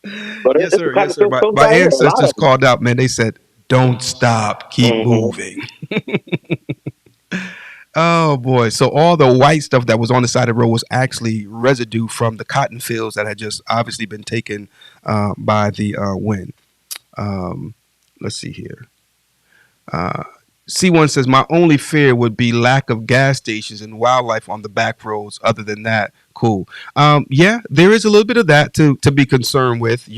Yes, sir. Yes, sir. My ancestors called out, man. They said, "Don't stop, keep moving." Oh boy! So all the white stuff that was on the side of the road was actually residue from the cotton fields that had just obviously been taken by the wind. Let's see here. C1 says, my only fear would be lack of gas stations and wildlife on the back roads. Other than that, cool. Yeah, there is a little bit of that to be concerned with.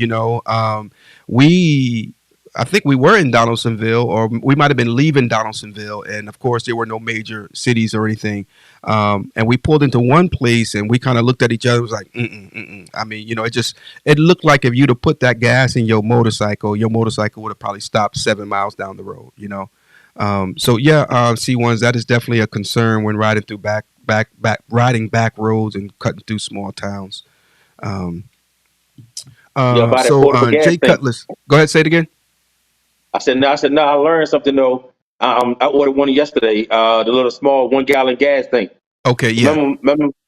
I think we were in Donaldsonville, or we might have been leaving Donaldsonville, and of course there were no major cities or anything. And we pulled into one place, and we kind of looked at each other. It was like, I mean, it looked like if you'd have put that gas in your motorcycle would have probably stopped 7 miles down the road. So yeah, C1s, that is definitely a concern when riding through riding back roads and cutting through small towns. Jay Cutlass, go ahead, say it again. I said, no, I learned something though. I ordered one yesterday, the little small 1 gallon gas thing. Okay, yeah.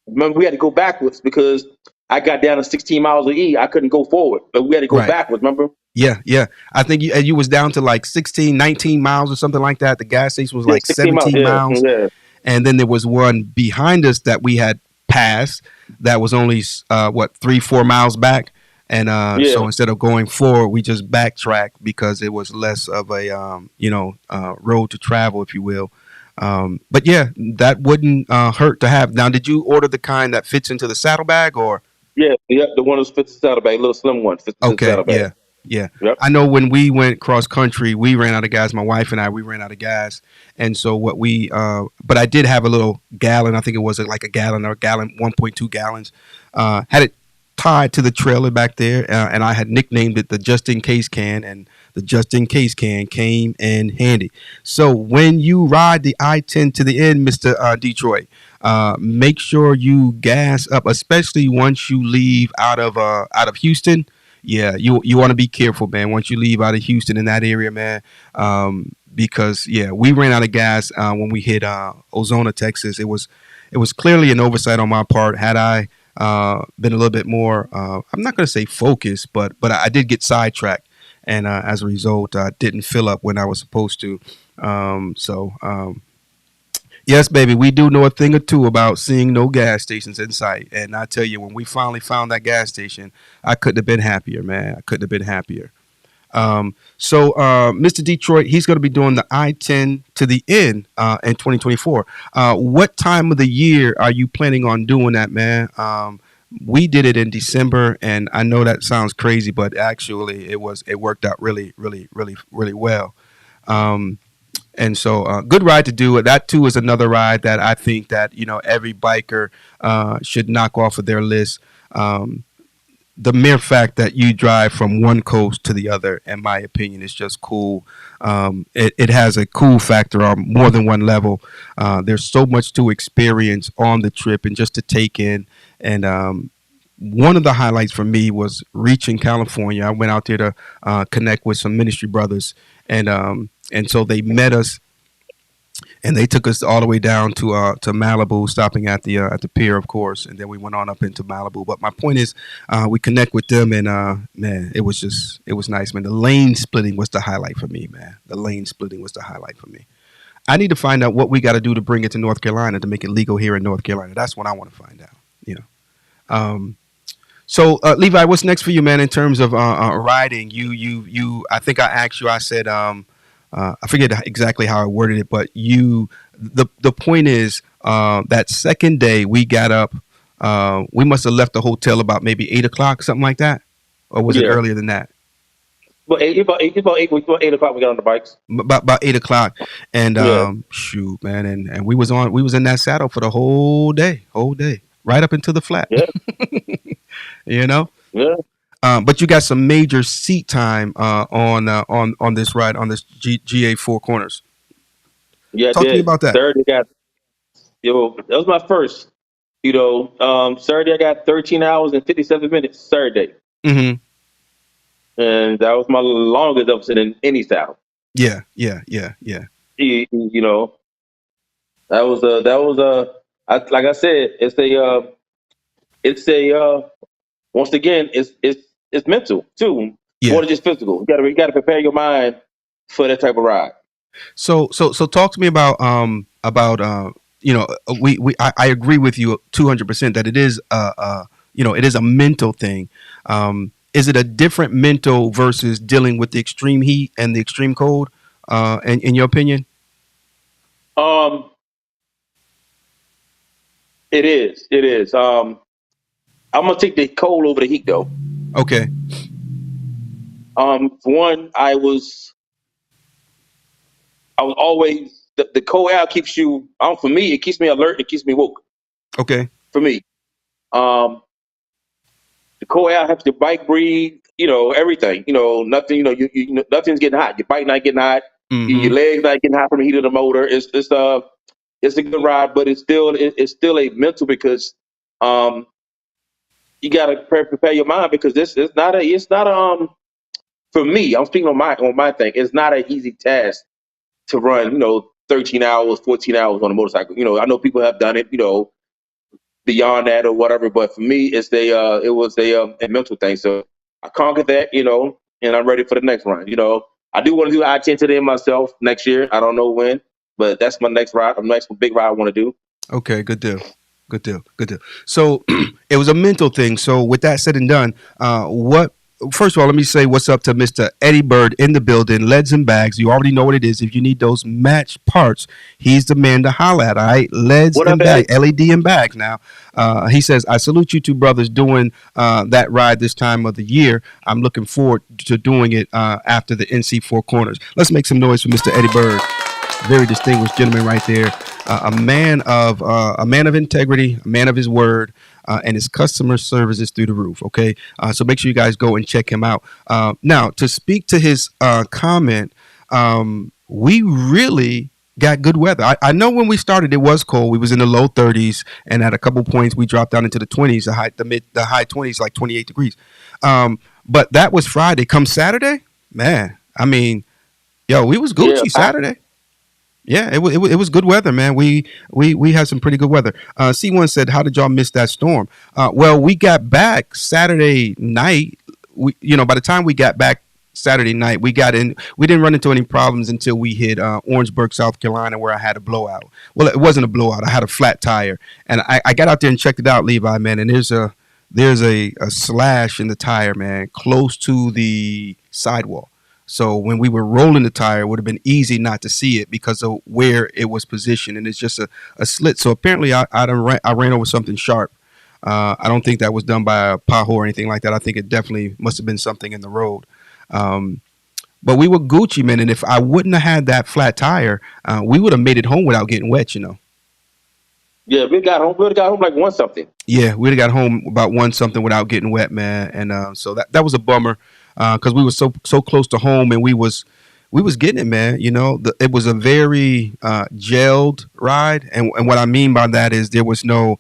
Remember we had to go backwards because I got down to 16 miles of E. I couldn't go forward, but we had to go backwards, remember? Yeah. I think you was down to like 16, 19 miles or something like that. The gas station was like 17 miles. Yeah. And then there was one behind us that we had passed that was only, 3-4 miles back. And so instead of going forward, we just backtracked because it was less of a, road to travel, if you will. But yeah, that wouldn't hurt to have. Now, did you order the kind that fits into the saddlebag or? Yeah, the one that fits the saddlebag, little slim one. Okay, yeah. Yep. I know when we went cross country, we ran out of gas. My wife and we ran out of gas. And so but I did have a little gallon. I think it was like a gallon or 1.2 gallons. Had it tied to the trailer back there, and I had nicknamed it the just in case can, and the just in case can came in handy. So when you ride the I-10 to the end, Mr. Detroit, make sure you gas up, especially once you leave out of Houston. Yeah, you want to be careful, man. Once you leave out of Houston in that area, man, because we ran out of gas when we hit Ozona, Texas. It was clearly an oversight on my part. Had I been a little bit more, I'm not going to say focused, but I did get sidetracked, and as a result, I didn't fill up when I was supposed to. Yes, baby, we do know a thing or two about seeing no gas stations in sight. And I tell you, when we finally found that gas station, I couldn't have been happier, man. I couldn't have been happier. So Mr. Detroit, he's going to be doing the I-10 to the end in 2024. What time of the year are you planning on doing that, man? We did it in December, and I know that sounds crazy, but actually it worked out really, really, really, really well. Um, and so good ride to do. That too is another ride that I think that every biker should knock off of their list. Um, the mere fact that you drive from one coast to the other, in my opinion, is just cool. It has a cool factor on more than one level. There's so much to experience on the trip and just to take in. And one of the highlights for me was reaching California. I went out there to connect with some ministry brothers, and so they met us and they took us all the way down to Malibu, stopping at the pier, of course, and then we went on up into Malibu. But my point is, we connect with them, and man, it was nice, man. The lane splitting was the highlight for me, man. The lane splitting was the highlight for me. I need to find out what we got to do to bring it to North Carolina to make it legal here in North Carolina. That's what I want to find out. So Levi, what's next for you, man? In terms of riding, you. I think I asked you. I said. I forget exactly how I worded it, but the point is that second day we got up. We must have left the hotel about maybe 8 o'clock, something like that, or was it earlier than that? Well, about 8 o'clock we got on the bikes. About 8 o'clock, and shoot, man, and we was in that saddle for the whole day, right up into the flat. Yeah. Yeah. But you got some major seat time on this ride on this GA4 corners. Yeah, talk to me about that. Saturday that was my first. Saturday I got 13 hours and 57 minutes. Saturday, and that was my longest episode in any style. Yeah. Like I said, it's a once again, it's mental too, more than just physical. You gotta prepare your mind for that type of ride. So talk to me about I agree with you 200% that it is it is a mental thing. Is it a different mental versus dealing with the extreme heat and the extreme cold? In your opinion? It is. I'm gonna take the cold over the heat though. Okay. For one, I was always the cold air keeps you. For me, it keeps me alert. It keeps me woke. Okay. For me, the cold air helps your bike breathe. Everything. Nothing. Nothing's getting hot. Your bike not getting hot. Mm-hmm. Your legs not getting hot from the heat of the motor. It's a good ride, but it's still a mental because you gotta prepare your mind because it's not for me. I'm speaking on my thing. It's not an easy task to run 13 hours, 14 hours on a motorcycle. I know people have done it beyond that or whatever, but for me it was a mental thing. So I conquered that, and I'm ready for the next run. I do want to do I-10 today myself next year. I don't know when, but that's my next ride. Next big ride I want to do. Okay, good deal. So it was a mental thing. So with that said and done, first of all, let me say what's up to Mr. Eddie Bird in the building, Leads and Bags. You already know what it is. If you need those match parts, he's the man to holla at, all right? Leads and Bags, LED and Bags. Now, he says, I salute you two brothers doing that ride this time of the year. I'm looking forward to doing it after the NC4 corners. Let's make some noise for Mr. Eddie Bird. Very distinguished gentleman right there. A man of integrity, a man of his word, and his customer service is through the roof. Okay, so make sure you guys go and check him out. Now, to speak to his comment, we really got good weather. I know when we started, it was cold. We was in the low 30s, and at a couple points, we dropped down into the 20s, the high 20s, like 28 degrees. But that was Friday. Come Saturday, man. I mean, we was Gucci Saturday. Yeah, it was good weather, man. We had some pretty good weather. C1 said, "How did y'all miss that storm?" Well, we got back Saturday night. By the time we got back Saturday night, we got in. We didn't run into any problems until we hit Orangeburg, South Carolina, where I had a blowout. Well, it wasn't a blowout. I had a flat tire, and I got out there and checked it out, Levi, man. And there's a slash in the tire, man, close to the sidewall. So when we were rolling the tire, it would have been easy not to see it because of where it was positioned, and it's just a slit. So apparently, I ran over something sharp. I don't think that was done by a pothole or anything like that. I think it definitely must have been something in the road. But we were Gucci, man. And if I wouldn't have had that flat tire, we would have made it home without getting wet, you know. Yeah, we got home. We got home like 1-something. Yeah, we'd have got home about 1-something without getting wet, man. And so that was a bummer because we were so close to home, and we was getting it, man. You know, it was a very gelled ride, and what I mean by that is there was no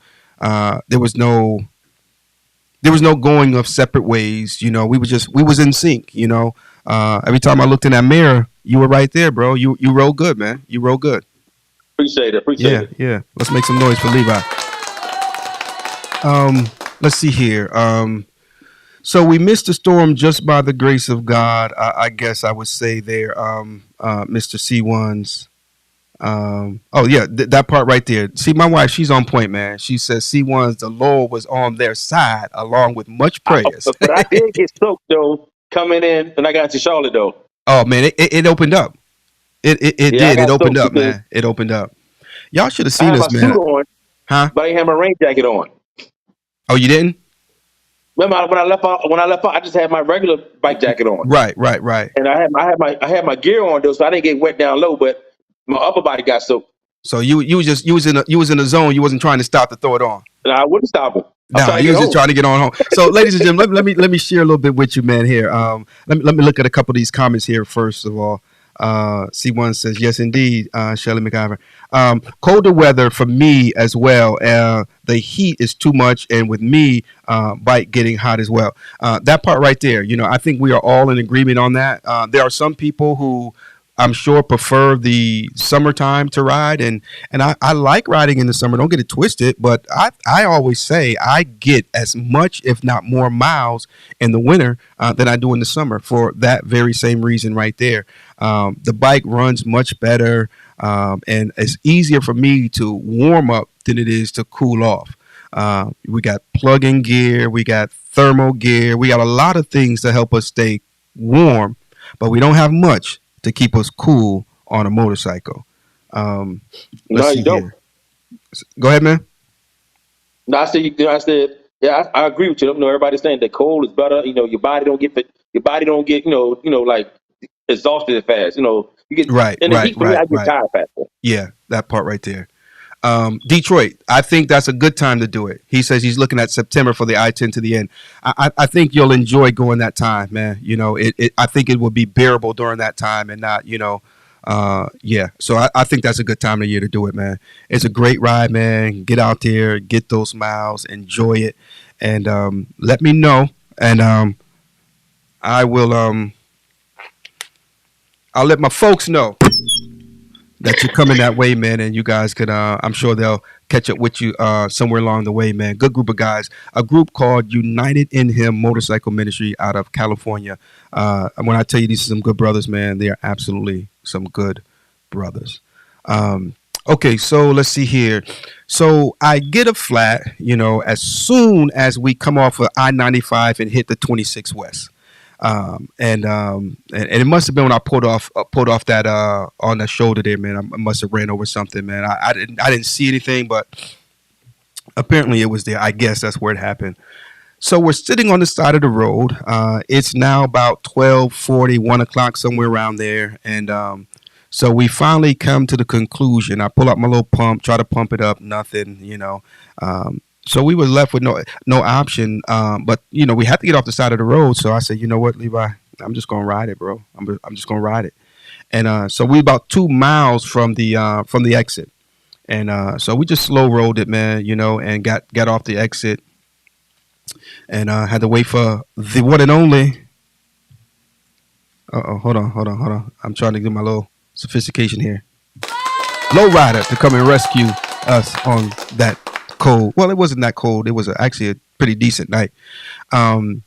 going of separate ways. You know, we was in sync. You know, every time I looked in that mirror, you were right there, bro. You rode good, man. You rode good. Appreciate it. Yeah. Let's make some noise for Levi. Let's see here. So we missed the storm just by the grace of God. I guess I would say there, Mr. C1's. Oh yeah, that part right there. See, my wife, she's on point, man. She says C1's, the Lord was on their side along with much prayers. But I did get soaked though coming in when I got to Charlotte though. Oh man, it opened up. It did. It opened up, man. It opened up. Y'all should have seen us, man. Suit on, huh? But I didn't have my rain jacket on. Oh, you didn't? Remember when I left out, I just had my regular bike jacket on. Right. And I had my gear on though, so I didn't get wet down low, but my upper body got soaked. So you was in the zone. You wasn't trying to stop to throw it on. And I wouldn't stop him. No, you was just trying to get on home. So, ladies and gentlemen, let me share a little bit with you, man. Here, let me look at a couple of these comments here first of all. C1 says, yes, indeed, Shelley McIver. Colder weather for me as well. The heat is too much. And with me, bike getting hot as well. That part right there, you know, I think we are all in agreement on that. There are some people who I'm sure prefer the summertime to ride. And I like riding in the summer. Don't get it twisted. But I always say I get as much, if not more miles in the winter than I do in the summer for that very same reason right there. The bike runs much better and it's easier for me to warm up than it is to cool off. We got plug-in gear. We got thermal gear. We got a lot of things to help us stay warm, but we don't have much to keep us cool on a motorcycle. No, you don't. Here. Go ahead, man. No, I said, yeah, I agree with you. You know, everybody's saying that cold is better. You know, your body don't get, you know, like exhausted as fast. You know, you get right. I get tired faster. Yeah, that part right there. Detroit, I think that's a good time to do it. He says he's looking at September for the I-10 to the end. I think you'll enjoy going that time, man. You know, I think it will be bearable during that time and not, you know, yeah. So I think that's a good time of year to do it, man. It's a great ride, man. Get out there, get those miles, enjoy it, and let me know. And I will. I'll let my folks know that you're coming that way, man, and you guys could, I'm sure they'll catch up with you somewhere along the way, man. Good group of guys. A group called United in Him Motorcycle Ministry out of California. And when I tell you these are some good brothers, man, they are absolutely some good brothers. Okay, so let's see here. So I get a flat, you know, as soon as we come off of I-95 and hit the 26 West. And it must have been when I pulled off that on the shoulder there, man. I must have ran over something, man. I didn't see anything, but apparently it was there. I guess that's where it happened. So we're sitting on the side of the road. It's now about 12:40, 1 o'clock, somewhere around there, and so we finally come to the conclusion. I pull out my little pump, try to pump it up, nothing, you know. So we were left with no option, but you know we had to get off the side of the road. So I said, you know what, Levi, I'm just gonna ride it, bro. I'm just gonna ride it. And so we about 2 miles from the exit, and so we just slow rolled it, man, you know, and got off the exit, and had to wait for the one and only. Hold on. I'm trying to do my little sophistication here. Low rider to come and rescue us on that cold. Well, it wasn't that cold. It was actually a pretty decent night. And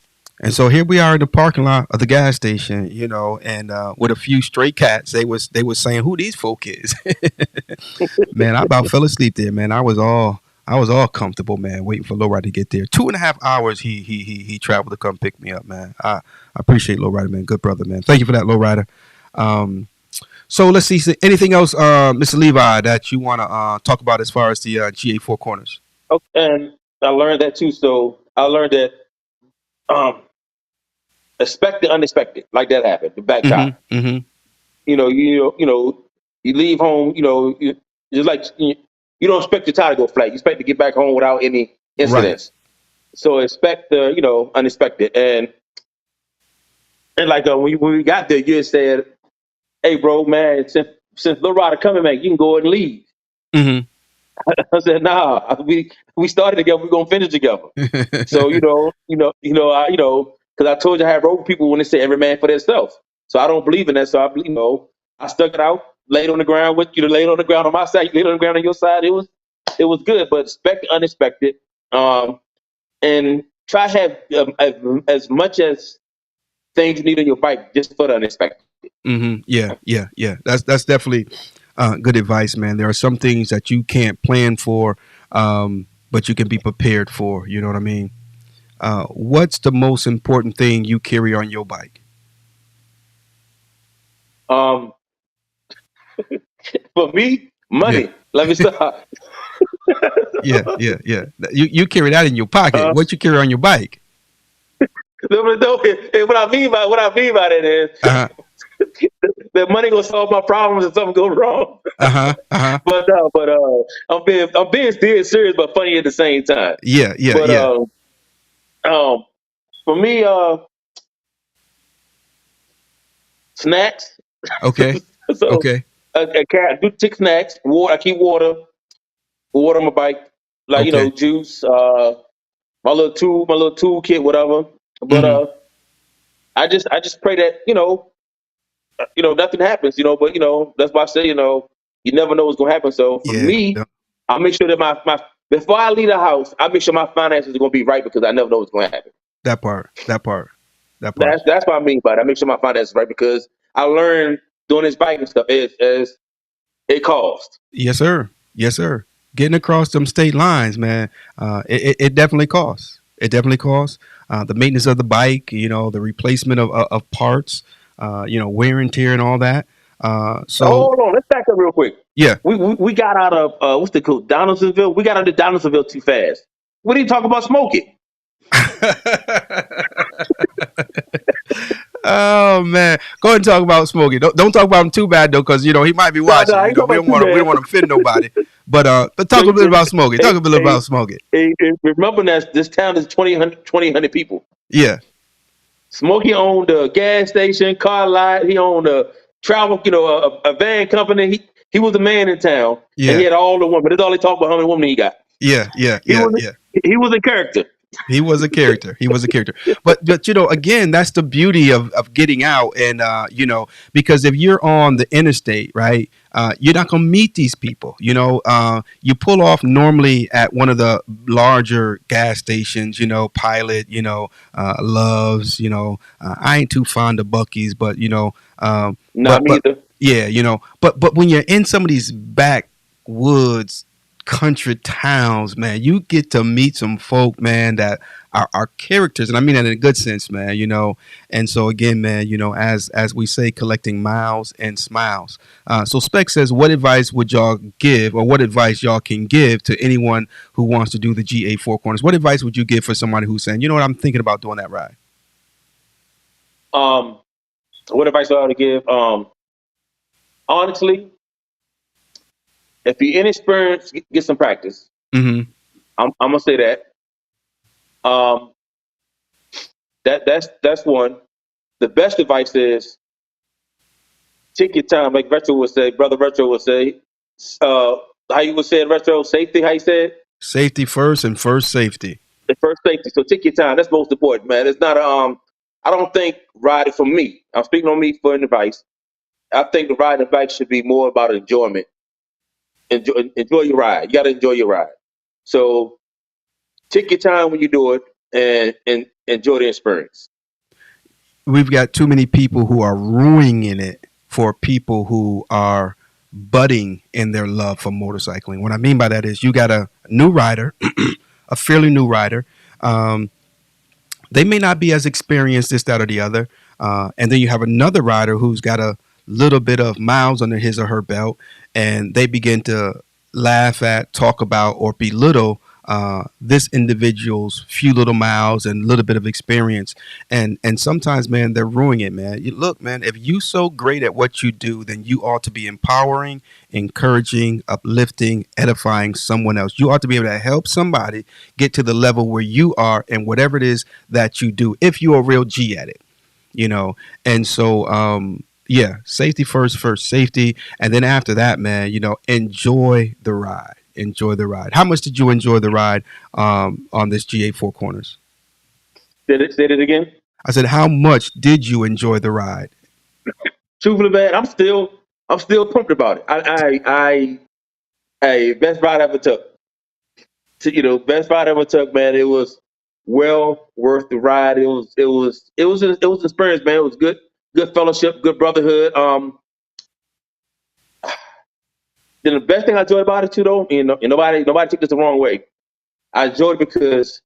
so here we are in the parking lot of the gas station, you know, and with a few stray cats. They was saying who these folk is. Man, I about fell asleep there, man. I was all comfortable, man, waiting for Lowrider to get there. 2.5 hours he traveled to come pick me up, man. I appreciate Lowrider, man. Good brother, man. Thank you for that, Lowrider. So let's see. Anything else, Mr. Levi, that you want to talk about as far as the GA4 corners? Okay, and I learned that too. So I learned that expect the unexpected, like that happened. The back Mm-hmm. top. Mm-hmm. You leave home. Just like you don't expect your tire to go flat. You expect to get back home without any Right. incidents. So expect the unexpected, and like when we got there, you had said, "Hey, bro, man, since Lil Ryder coming, man, you can go and leave." Mm-hmm. I said, "Nah, we started together. We're gonna finish together." So because I told you I have road people when they say every man for themselves. So I don't believe in that. So I stuck it out, laid on the ground with you, laid on the ground on my side, you laid on the ground on your side. It was good, but expect the unexpected, and try to have as much as things you need on your bike just for the unexpected. Mm-hmm. Yeah. That's definitely good advice, man. There are some things that you can't plan for, but you can be prepared for. You know what I mean? What's the most important thing you carry on your bike? Um, for me, Yeah, money. Let me start. yeah. You carry that in your pocket. Uh, What you carry on your bike? what I mean by that is Uh huh. that money gonna solve my problems if something goes wrong. Uh huh. Uh huh. But I'm being dead serious but funny at the same time. But Yeah. for me, snacks. Okay. So Okay. I do take snacks. Water. I keep water on my bike, like Okay. juice. My little tool kit, whatever. But Mm-hmm. I just pray that nothing happens. But that's why I say you never know what's gonna happen. So for Yeah. me, I make sure that my before I leave the house, I make sure my finances are gonna be right because I never know what's gonna happen. That part. That part. That part. That's what I mean by it. I make sure my finances are right because I learned doing this biking stuff is it costs. Yes, sir. Yes, sir. Getting across them state lines, man. It definitely costs. It definitely costs. The maintenance of the bike, the replacement of parts, wear and tear and all that. So Hold on, let's back up real quick. yeah. We got out of what's the called Donaldsonville. We got out of Donaldsonville too fast. We didn't talk about smoking. Oh man, go ahead and talk about Smokey. Don't talk about him too bad though, because he might be No, watching. I ain't talking about too We don't bad. want to offend nobody. But talk a bit about Smokey. Talk a bit about Smokey. Remember that this town is 2,100 people. Yeah, Smokey owned a gas station, car lot. He owned a travel, a van company. He was the man in town, and he yeah, had all the women. That's all he talked about. How many women he got? He was yeah. he was a character. He was a character. He was a character. But again, that's the beauty of getting out, and because if you're on the interstate, right, you're not gonna meet these people. You pull off normally at one of the larger gas stations. Pilot. Loves. I ain't too fond of Bucky's, but Nah, me either. yeah, but when you're in some of these backwoods country towns, man, you get to meet some folk, man, that are characters, and I mean that in a good sense, man. And so again, man, as we say, collecting miles and smiles. So Spec says, what advice would y'all give, or what advice y'all can give to anyone who wants to do the GA4 corners? What advice would you give for somebody who's saying, you know what, I'm thinking about doing that ride? What advice I ought to give? Honestly, if you're inexperienced, get some practice. Mm-hmm. I'm gonna say that. Um, that's one. The best advice is take your time, like Retro would say. Brother Retro would say. Uh, how you would say it, Retro? Safety. How you said? Safety first, and first safety. The first safety. So take your time. That's most important, man. It's not I don't think riding for me. I'm speaking on me for advice. I think the riding a bike should be more about enjoyment. Enjoy your ride. You got to enjoy your ride. So take your time when you do it and enjoy the experience. We've got too many people who are ruining it for people who are budding in their love for motorcycling. What I mean by that is you got a new rider, a fairly new rider. They may not be as experienced, this, that, or the other. And then you have another rider who's got a little bit of miles under his or her belt, and they begin to laugh at, talk about, or belittle this individual's few little miles and little bit of experience, and sometimes, man, they're ruining it, man. Look, man, if you so great at what you do, then you ought to be empowering, encouraging, uplifting, edifying someone else. You ought to be able to help somebody get to the level where you are and whatever it is that you do, if you're a real G at it, And so, yeah, safety first, safety. And then after that, man, enjoy the ride. Enjoy the ride. How much did you enjoy the ride on this GA4 Corners? Say it again. I said, how much did you enjoy the ride? Truthfully, man, I'm still pumped about it. I best ride I ever took. Best ride I ever took, man. It was well worth the ride. It was an experience, man. It was good fellowship, good brotherhood. Then the best thing I enjoyed about it too, though, and nobody took this the wrong way. I enjoyed it because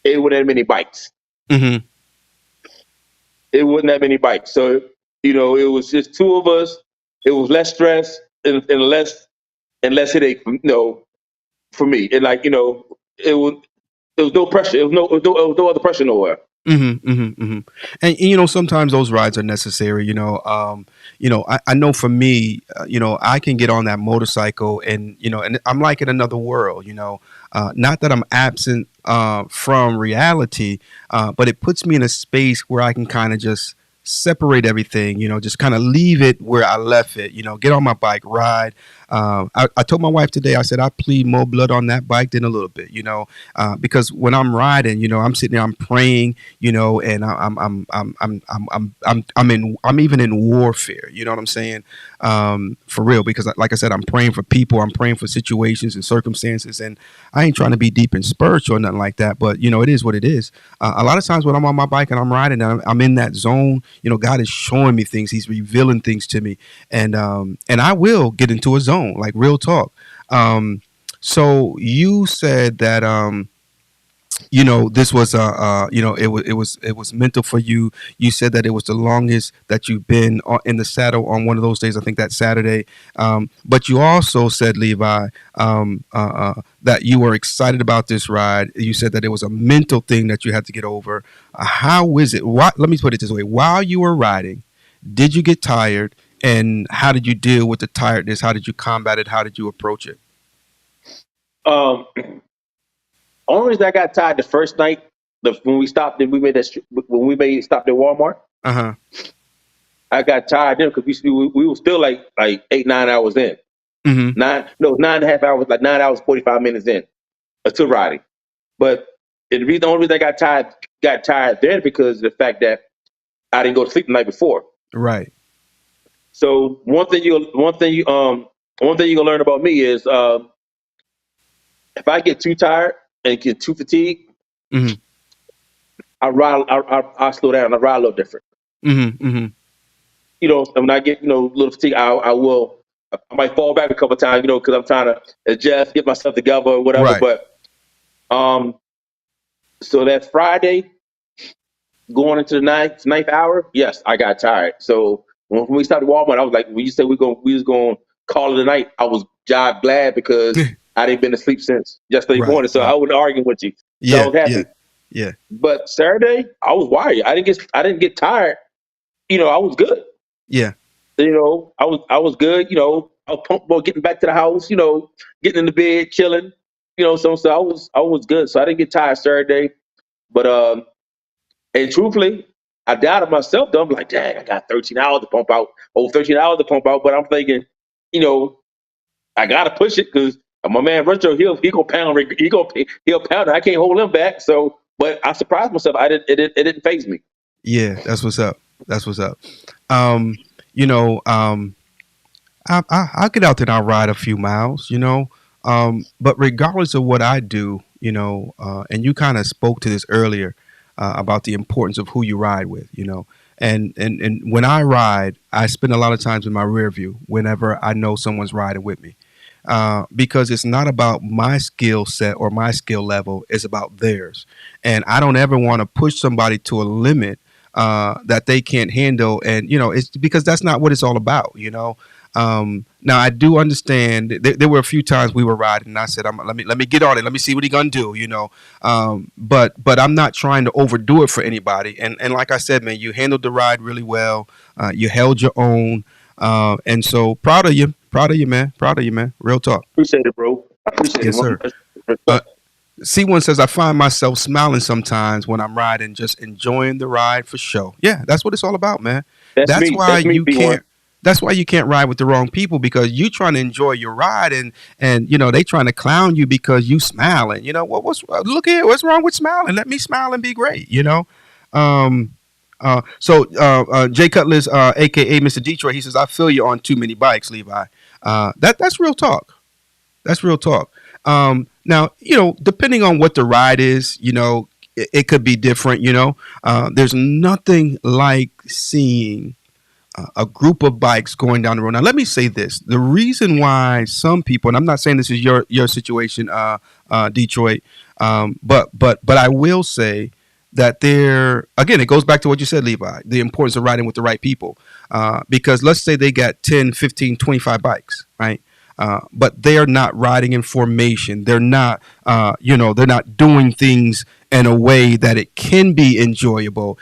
it wasn't that many bikes. Mm-hmm. It wasn't that many bikes, so it was just two of us. It was less stress and less headache, for me. And it was no pressure. It was no other pressure nowhere. Mm-hmm, mm-hmm, mm-hmm. And sometimes those rides are necessary. I know for me, I can get on that motorcycle, and and I'm like in another world. Not that I'm absent from reality, but it puts me in a space where I can kind of just separate everything. Just kind of leave it where I left it. Get on my bike, ride. I told my wife today, I said, I plead more blood on that bike than a little bit, because when I'm riding, I'm sitting there, I'm praying, and I'm even in warfare. You know what I'm saying? For real, because like I said, I'm praying for people, I'm praying for situations and circumstances, and I ain't trying to be deep and spiritual or nothing like that, but it is what it is. A lot of times when I'm on my bike and I'm riding, and I'm in that zone, God is showing me things, He's revealing things to me, and I will get into a zone, like real talk. So you said that this was it was mental for you. You said that it was the longest that you've been in the saddle on one of those days. I think that's Saturday. But you also said, Levi, that you were excited about this ride. You said that it was a mental thing that you had to get over. How is it? Let me put it this way: while you were riding, did you get tired? And how did you deal with the tiredness? How did you combat it? How did you approach it? Only reason I got tired the first night, when we stopped and when we stopped at Walmart. I got tired then because we were still like 8-9 hours in. Mm-hmm. 9.5 hours, like 9 hours 45 minutes in to riding. But the only reason I got tired then because of the fact that I didn't go to sleep the night before. Right. So one thing you gonna learn about me is if I get too tired and get too fatigued, mm-hmm. I slow down. I ride a little different. Mm-hmm. Mm-hmm. When I get a little fatigued, I might fall back a couple of times, because I'm trying to adjust, get myself together or whatever. Right. But so that Friday, going into the ninth hour, yes, I got tired. So when we started Walmart, I was like, when you said we was going to call it a night, I was job glad because I didn't been to sleep since yesterday morning. So I wasn't arguing with you. So I was happy. Yeah. But Saturday, I was wired. I didn't get tired. I was good. Yeah. I was good. I was pumped about getting back to the house. Getting in the bed, chilling. So I was good. So I didn't get tired Saturday. But and truthfully, I doubted myself. Though I'm like, dang, I got 13 hours to pump out. Over 13 hours to pump out. But I'm thinking, I gotta push it because my man Retro, he'll pound. He'll pound. I can't hold him back. So, but I surprised myself. It didn't faze me. Yeah, that's what's up. I'll get out there and I'll ride a few miles. But regardless of what I do, and you kind of spoke to this earlier about the importance of who you ride with, and when I ride, I spend a lot of times in my rear view whenever I know someone's riding with me. Because it's not about my skill set or my skill level, it's about theirs. And I don't ever want to push somebody to a limit that they can't handle. And, it's because that's not what it's all about, Now I do understand. There were a few times we were riding, and I said, "Let me get on it. Let me see what he gonna do." But I'm not trying to overdo it for anybody. And like I said, man, you handled the ride really well. You held your own, and so proud of you, man, Real talk. Appreciate it, bro. I appreciate Yes, it. sir. C1 says, I find myself smiling sometimes when I'm riding, just enjoying the ride for show. Yeah, that's what it's all about, man. That's me. Why That's me, you B1. can't. That's why you can't ride with the wrong people, because you trying to enjoy your ride, and they trying to clown you because you smiling. What's look here? What's wrong with smiling? Let me smile and be great. Jay Cutlass, aka Mr. Detroit, he says, I feel you on too many bikes, Levi. That's real talk. That's real talk. Now, depending on what the ride is, it could be different. There's nothing like seeing a group of bikes going down the road. Now, let me say this: the reason why some people, and I'm not saying this is your situation, Detroit, but I will say that again, it goes back to what you said, Levi, the importance of riding with the right people. Because let's say they got 10, 15, 25 bikes, right? But they are not riding in formation. They're not, they're not doing things in a way that it can be enjoyable.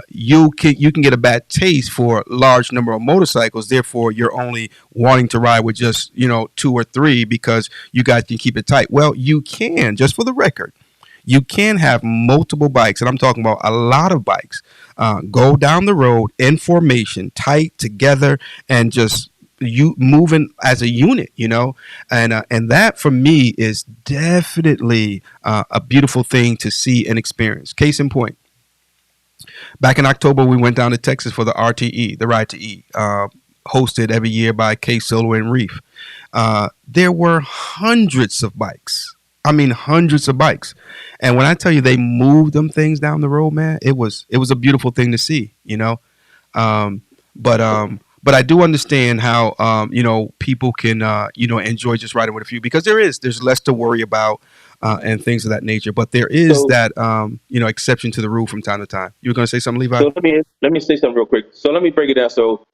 You can get a bad taste for a large number of motorcycles. Therefore, you're only wanting to ride with just 2 or 3 because you guys can keep it tight. Well, you can, just for the record. You can have multiple bikes, and I'm talking about a lot of bikes, go down the road in formation, tight together, and just you moving as a unit, and that for me is definitely a beautiful thing to see and experience. Case in point, back in October, we went down to Texas for the RTE, the Ride to E, hosted every year by K Solo and Reef. There were hundreds of bikes. I mean, hundreds of bikes. And when I tell you they moved them things down the road, man, it was a beautiful thing to see, But I do understand how, people can, enjoy just riding with a few, because there's less to worry about and things of that nature. But there is that, exception to the rule from time to time. You were going to say something, Levi? So let me say something real quick. So let me break it down. So,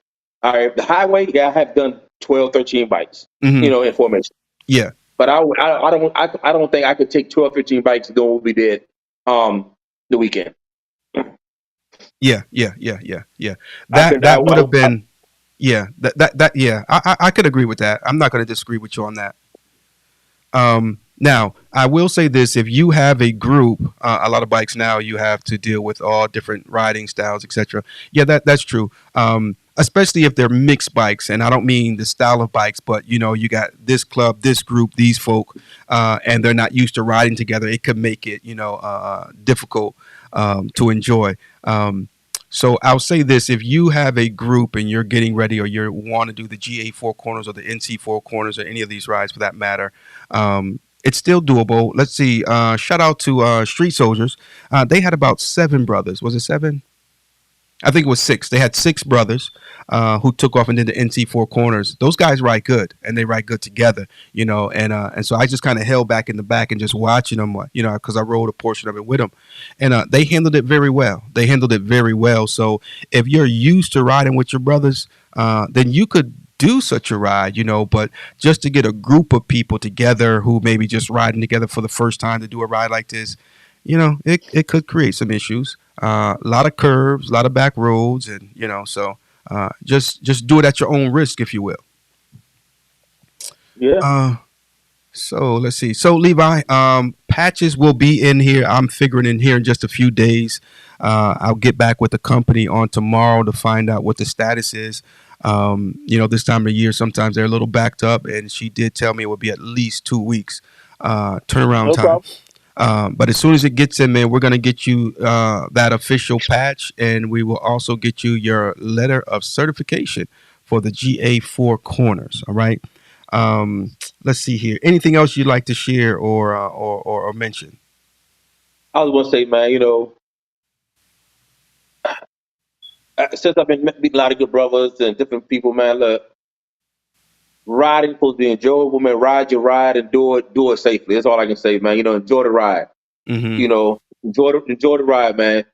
all right, the highway, I have done 12, 13 bikes, in formation. Yeah. But I don't think I could take 12, 15 bikes and go what we did the weekend. Yeah. That would have been. Yeah, I could agree with that. I'm not going to disagree with you on that. Now, I will say this: if you have a group, a lot of bikes now, you have to deal with all different riding styles, etc. Yeah, that's true. Especially if they're mixed bikes, and I don't mean the style of bikes, but you got this club, this group, these folk, and they're not used to riding together. It could make it, difficult to enjoy. So I'll say this: if you have a group and you're getting ready, or you want to do the GA4 corners or the NC4 corners, or any of these rides for that matter, it's still doable. Let's see. Shout out to Street Soldiers. They had about 7 brothers. Was it 7? I think it was 6. They had 6 brothers who took off and did the NC4 corners. Those guys ride good, and they ride good together, and so I just kind of held back in the back and just watching them, because I rode a portion of it with them, and they handled it very well. So if you're used to riding with your brothers, then you could do such a ride, but just to get a group of people together who maybe just riding together for the first time to do a ride like this, it could create some issues. A lot of curves, a lot of back roads, and so just do it at your own risk, if you will. Yeah. So let's see. So Levi, patches will be in here. I'm figuring in here in just a few days. I'll get back with the company on tomorrow to find out what the status is. This time of the year, sometimes they're a little backed up, and she did tell me it would be at least 2 weeks turnaround time. Problem. But as soon as it gets in, man, we're going to get you that official patch, and we will also get you your letter of certification for the GA4 corners. All right. Let's see here. Anything else you'd like to share or mention? I was going to say, man, since I've been meeting a lot of good brothers and different people, man, look, riding supposed to be enjoyable, man. Ride your ride and do it safely. That's all I can say, man. Enjoy the ride. Mm-hmm. Enjoy the ride, man.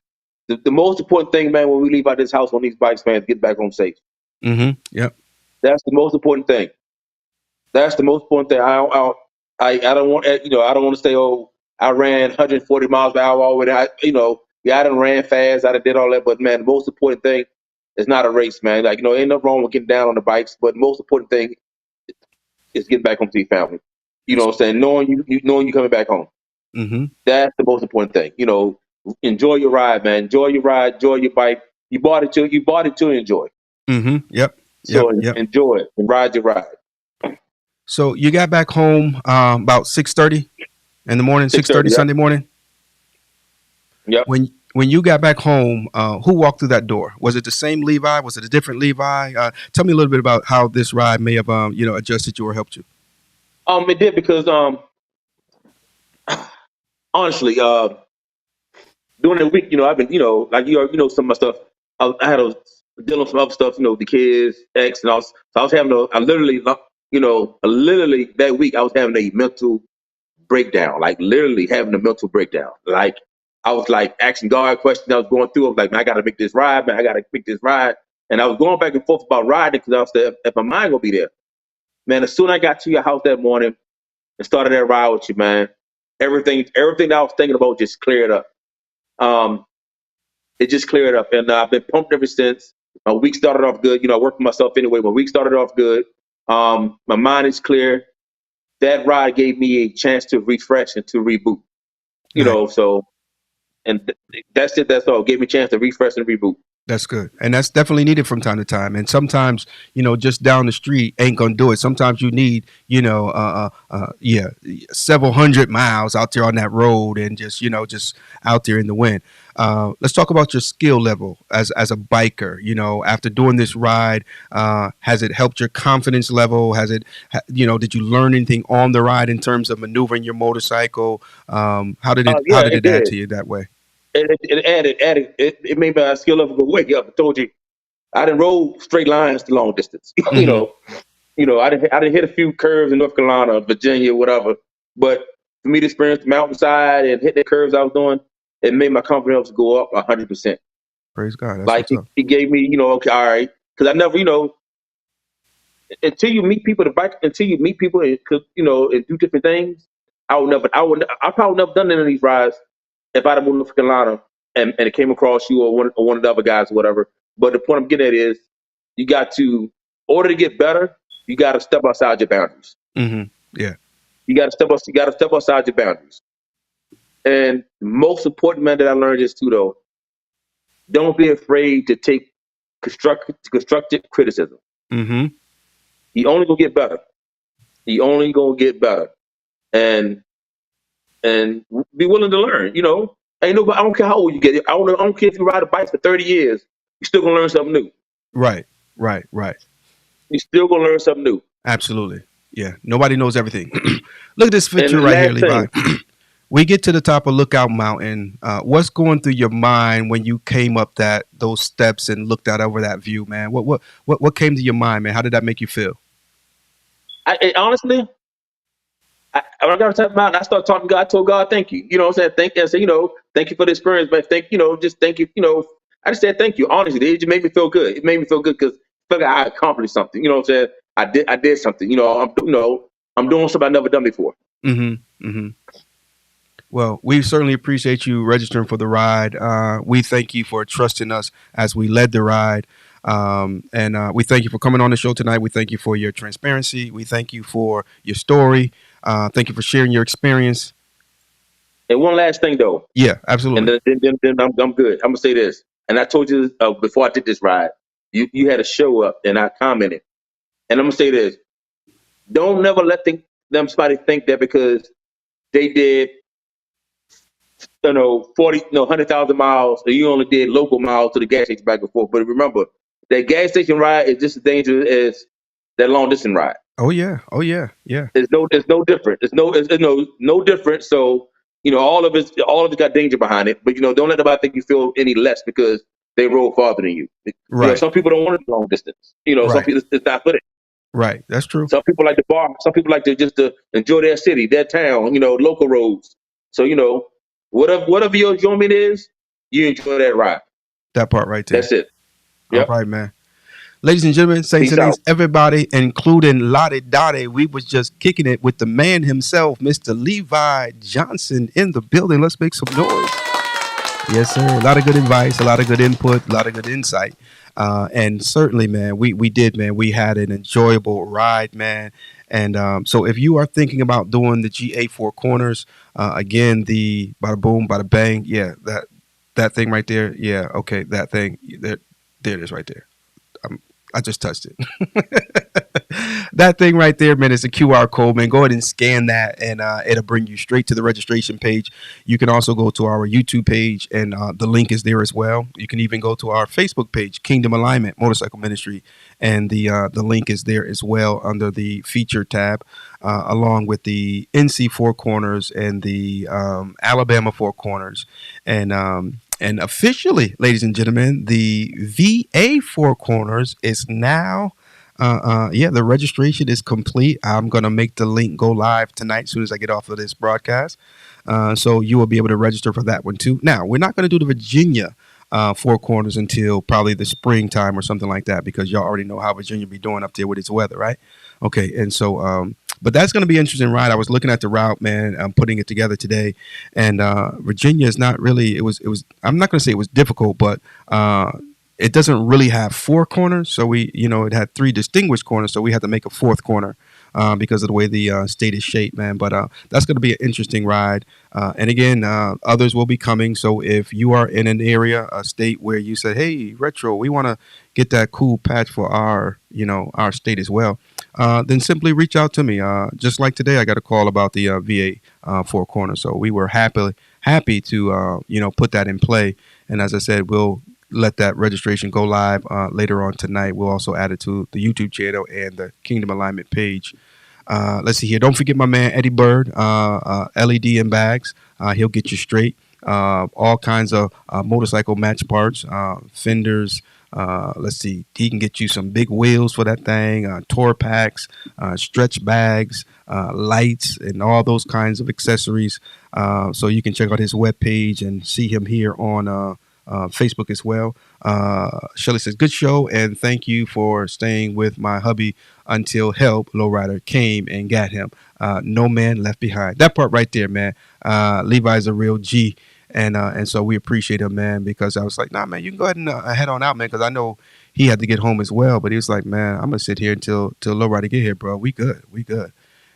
The most important thing, man, when we leave out this house on these bikes, man, is get back home safe. Mm-hmm. Yep. That's the most important thing. That's the most important thing. I don't want I don't want to say, oh, I ran 140 miles per hour already. I done ran fast. I done did all that, but man, the most important thing is not a race, man. Like ain't nothing wrong with getting down on the bikes, but the most important thing is getting back home to your family. You know what I'm saying? Knowing you coming back home. Mm-hmm. That's the most important thing. Enjoy your ride, man. Enjoy your ride. Enjoy your bike. You bought it to enjoy. Mm-hmm. Yep. So Yep. enjoy it and ride your ride. So you got back home about 6:30 in the morning, 6:30 6:30, Sunday morning. Yep. When you got back home, who walked through that door? Was it the same Levi? Was it a different Levi? Tell me a little bit about how this ride may have adjusted you or helped you. It did because honestly, during the week, I've been, like some of my stuff. I had a dealing with some other stuff, the kids, ex, and all. So I was having I literally that week I was having a mental breakdown, like literally having a mental breakdown. Like I was like asking God questions. I was going through. I was like, man, I got to make this ride, man. I got to make this ride. And I was going back and forth about riding because I was saying, if my mind gonna be there, man. As soon as I got to your house that morning and started that ride with you, man, everything that I was thinking about just cleared up. It just cleared up, and I've been pumped ever since. My week started off good. I worked for myself anyway. My week started off good. My mind is clear. That ride gave me a chance to refresh and to reboot. That's it. That's all. It gave me a chance to refresh and reboot. That's good. And that's definitely needed from time to time. And sometimes, just down the street ain't going to do it. Sometimes you need, several hundred miles out there on that road and just out there in the wind. Let's talk about your skill level as a biker. After doing this ride, has it helped your confidence level? Did you learn anything on the ride in terms of maneuvering your motorcycle? How did it add to you that way? It made my skill level go way up. I told you, I didn't roll straight lines to long distance. Mm-hmm. I didn't hit a few curves in North Carolina, Virginia, whatever. But for me to experience the mountainside and hit the curves I was doing, it made my confidence go up 100%. Praise God. That's like it gave me, okay, all right, because I never, until you meet people and do different things, I probably never done any of these rides if I'd have moved to North Carolina and it came across you or one of the other guys or whatever. But the point I'm getting at is you got to, in order to get better, you got to step outside your boundaries. Mm-hmm. Yeah. You got to step outside your boundaries. And most important, man, that I learned is too, though, don't be afraid to take constructive criticism. Mm-hmm. You only gonna get better. You only gonna get better, and be willing to learn. Ain't nobody. I don't care how old you get. I don't care if you ride a bike for 30 years. You still gonna learn something new. Right. You still gonna learn something new. Absolutely. Yeah. Nobody knows everything. Look at this picture right here, Levi. We get to the top of Lookout Mountain. What's going through your mind when you came up those steps and looked out over that view, man? What came to your mind, man? How did that make you feel? Honestly, when I got to the mountain, I started talking to God. I told God, thank you. You know what I'm saying? I said, thank you for the experience, but just thank you. I just said thank you. Honestly, it just made me feel good. It made me feel good because I felt like I accomplished something. You know what I'm saying? I did something. I'm doing something I've never done before. Mm-hmm. Mm-hmm. Well, we certainly appreciate you registering for the ride. We thank you for trusting us as we led the ride. And we thank you for coming on the show tonight. We thank you for your transparency. We thank you for your story. Thank you for sharing your experience. And one last thing, though. Yeah, absolutely. And then I'm good. I'm going to say this. And I told you before I did this ride, you had a show up and I commented. And I'm going to say this. Don't never let somebody think that because they did 100,000 miles, and you only did local miles to the gas station back and forth. But remember, that gas station ride is just as dangerous as that long distance ride. Oh yeah. It's no different. It's no different. So all of it got danger behind it. But don't let nobody think you feel any less because they roll farther than you. Right. Some people don't want it long distance. Right. Some people it's not for it. Right. That's true. Some people like the bar. Some people like to enjoy their city, their town. Local roads. So whatever your enjoyment is, you enjoy that ride. That part right there. That's it. Yep. All right, man. Ladies and gentlemen, saints Peace and saints, out. everybody, including Lottie Dottie, we was just kicking it with the man himself, Mr. Levi Johnson, in the building. Let's make some noise. Yes, sir. A lot of good advice, a lot of good input, a lot of good insight. And certainly, man, we did, man. We had an enjoyable ride, man. And so if you are thinking about doing the GA4 corners, again, the bada boom, bada bang, yeah, that thing right there. Yeah, okay, that thing. There it is right there. I just touched it. That thing right there, man, is a QR code, man. Go ahead and scan that, and it'll bring you straight to the registration page. You can also go to our YouTube page, and the link is there as well. You can even go to our Facebook page, Kingdom Alignment Motorcycle Ministry, and the link is there as well under the feature tab, along with the NC Four Corners and the Alabama Four Corners, and officially, ladies and gentlemen, the VA Four Corners is now, the registration is complete. I'm going to make the link go live tonight as soon as I get off of this broadcast. So you will be able to register for that one too. Now, we're not going to do the Virginia Four Corners until probably the springtime or something like that, because y'all already know how Virginia be doing up there with its weather, right? Okay, and so, but that's going to be an interesting ride. I was looking at the route, man. I'm putting it together today, and Virginia is not really. It was. I'm not going to say it was difficult, but it doesn't really have four corners. So it had three distinguished corners. So we had to make a fourth corner because of the way the state is shaped, man. But that's going to be an interesting ride. And again, others will be coming. So if you are in an area, a state where you say, "Hey, Retro, we want to get that cool patch for our state as well," then simply reach out to me. Just like today, I got a call about the VA Four Corners. So we were happy to put that in play. And as I said, we'll let that registration go live later on tonight. We'll also add it to the YouTube channel and the Kingdom Alignment page. Let's see here. Don't forget my man Eddie Bird, LED and bags. He'll get you straight. All kinds of motorcycle match parts, fenders. Let's see. He can get you some big wheels for that thing, tour packs, stretch bags, lights, and all those kinds of accessories. So you can check out his webpage and see him here on Facebook as well. Shelly says, "Good show, and thank you for staying with my hubby until help lowrider came and got him. No man left behind." That part right there, man. Levi's a real G, and so we appreciate him, man. Because I was like, "Nah, man, you can go ahead and head on out, man." Because I know he had to get home as well, but he was like, "Man, I'm gonna sit here until lowrider get here, bro. We good."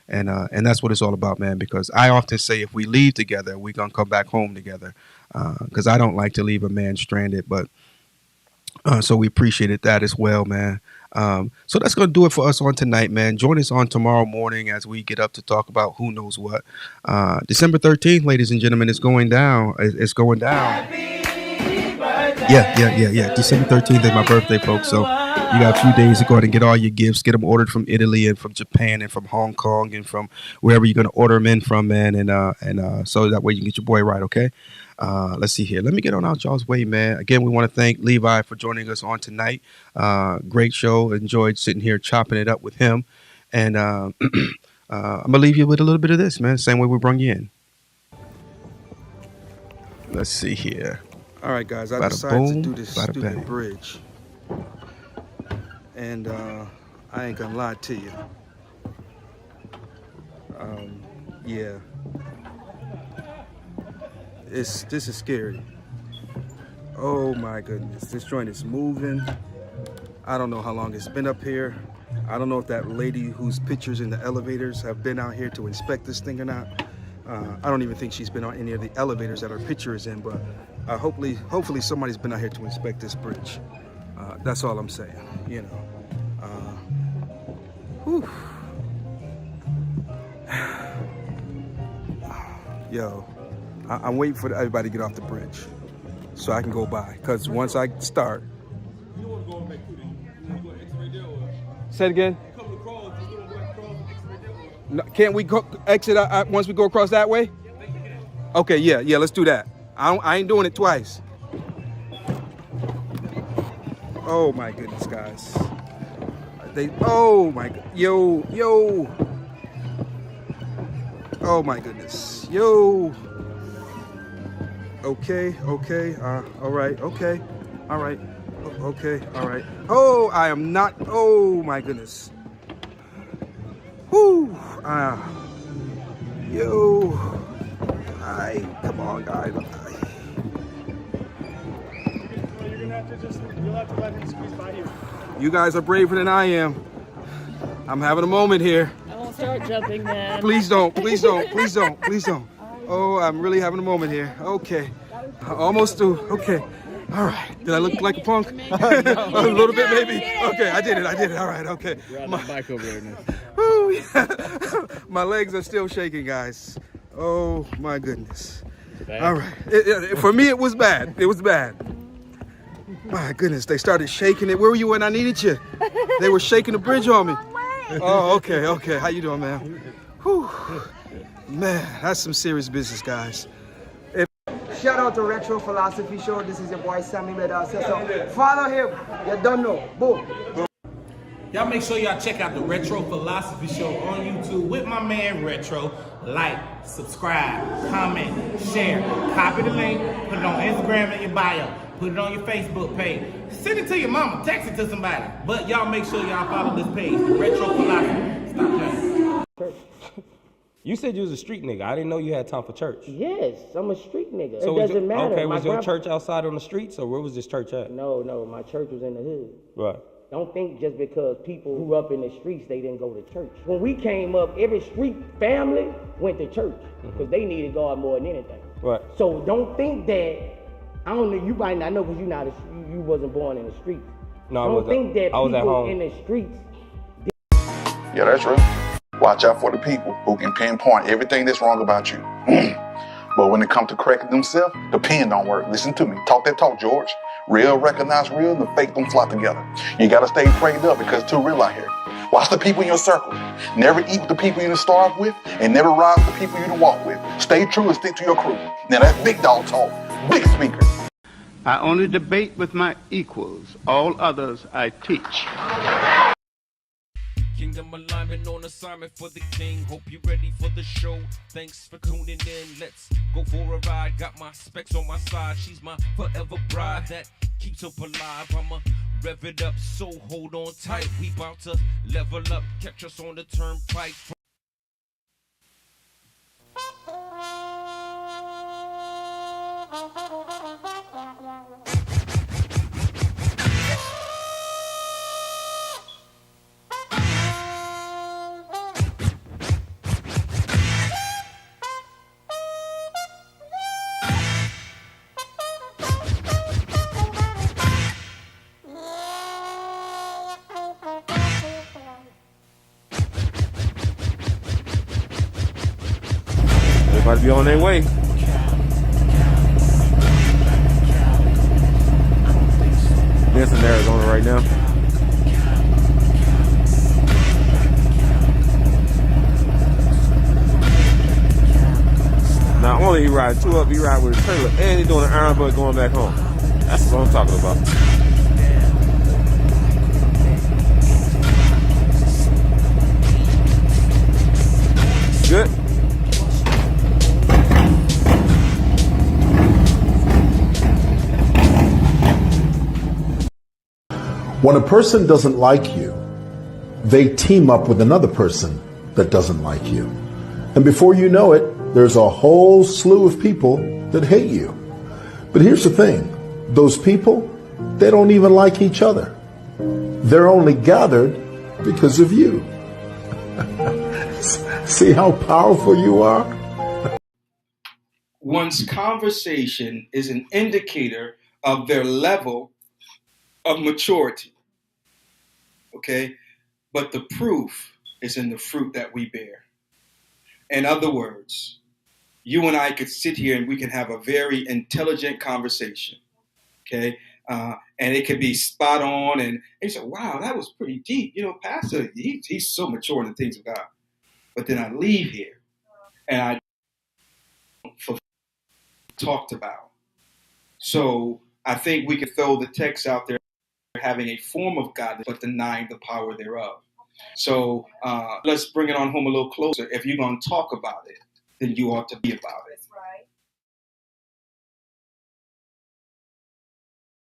And that's what it's all about, man. Because I often say, if we leave together, we're gonna come back home together. Because I don't like to leave a man stranded, but so we appreciated that as well, man. So that's going to do it for us on tonight, man. Join us on tomorrow morning as we get up to talk about who knows what. December 13th, ladies and gentlemen, it's going down. It's going down. Yeah. December 13th is my birthday, folks. So you got a few days to go ahead and get all your gifts. Get them ordered from Italy and from Japan and from Hong Kong and from wherever you're going to order them in from, man. And so that way you can get your boy right, okay? Let's see here. Let me get on out y'all's way, man. Again, we want to thank Levi for joining us on tonight. Great show. Enjoyed sitting here chopping it up with him. And I'm going to leave you with a little bit of this, man. Same way we brought you in. Let's see here. All right, guys. I Bada decided boom, to do this bada stupid bang. bridge. And I ain't going to lie to you. Yeah. This is scary. Oh my goodness, this joint is moving. I don't know how long it's been up here. I don't know if that lady whose pictures in the elevators have been out here to inspect this thing or not. I don't even think she's been on any of the elevators that her picture is in, but hopefully somebody's been out here to inspect this bridge. That's all I'm saying, you know. Whew. Yo. I'm waiting for everybody to get off the bridge so I can go by. Because once I start... You don't want to go back to the... Say it again? No, can't we go exit once we go across that way? Okay, yeah, let's do that. I ain't doing it twice. Oh my goodness, guys. Oh my god. Yo. Oh my goodness. Yo. Okay. All right. Okay. All right. Okay, all right. Oh, I am not. Oh my goodness. Whoo. Yo. Come on, guys. You'll have to let him squeeze by you. You guys are braver than I am. I'm having a moment here. I won't start jumping then. Please don't, please don't, please don't, please don't. Oh, I'm really having a moment here. Okay. Almost through. Okay. All right. Did I look like a punk? A little bit, maybe. Okay, I did it. All right. Okay. You're on that bike over there now. Woo, yeah. My legs are still shaking, guys. Oh my goodness. All right. For me, it was bad. It was bad. My goodness, they started shaking it. Where were you when I needed you? They were shaking the bridge on me. Oh, okay, okay. How you doing, man? Whew. Man, that's some serious business, guys. Shout out to Retro Philosophy Show. This is your boy Sammy Medal. So follow him. You don't know. Boom. Y'all make sure y'all check out the Retro Philosophy Show on YouTube with my man Retro. Like, subscribe, comment, share. Copy the link, put it on Instagram in your bio. Put it on your Facebook page. Send it to your mama. Text it to somebody. But y'all make sure y'all follow this page, Retro Philosophy. Stop playing. You said you was a street nigga. I didn't know you had time for church. Yes, I'm a street nigga. So it doesn't matter. Okay, was your church outside on the streets, or where was this church at? No, my church was in the hood. Right. Don't think just because people grew up in the streets, they didn't go to church. When we came up, every street family went to church because they needed God more than anything. Right. So don't think that, I don't know, you might not know because you wasn't born in the streets. No, I don't think that I was at people home. in the streets. Yeah, that's right. Watch out for the people who can pinpoint everything that's wrong about you. But when it comes to correcting themselves, the pen don't work. Listen to me. Talk that talk, George. Real recognize real, and the fake don't fly together. You gotta stay prayed up because it's too real out here. Watch the people in your circle. Never eat with the people you done starve with, and never ride with the people you done walk with. Stay true and stick to your crew. Now that's big dog talk. Big speaker. I only debate with my equals. All others I teach. Kingdom alignment on assignment for the king. Hope you're ready for the show. Thanks for tuning in. Let's go for a ride. Got my specs on my side. She's my forever bride that keeps hope alive. I'ma rev it up, so hold on tight. We bout to level up. Catch us on the turnpike. Everybody be on their way. It's in Arizona right now. Not only he riding two up, he riding with a trailer, and he doing an iron butt going back home. That's what I'm talking about. Good. When a person doesn't like you, they team up with another person that doesn't like you. And before you know it, there's a whole slew of people that hate you. But here's the thing, those people, they don't even like each other. They're only gathered because of you. See how powerful you are? One's conversation is an indicator of their level of maturity. Okay? But the proof is in the fruit that we bear. In other words, you and I could sit here and we can have a very intelligent conversation. Okay? And it could be spot on. And you say, wow, that was pretty deep. You know, Pastor, he's so mature in the things of God. But then I leave here and I talked about. So I think we could throw the text out there, having a form of godliness, but denying the power thereof. So let's bring it on home a little closer. If you're going to talk about it, then you ought to be about it.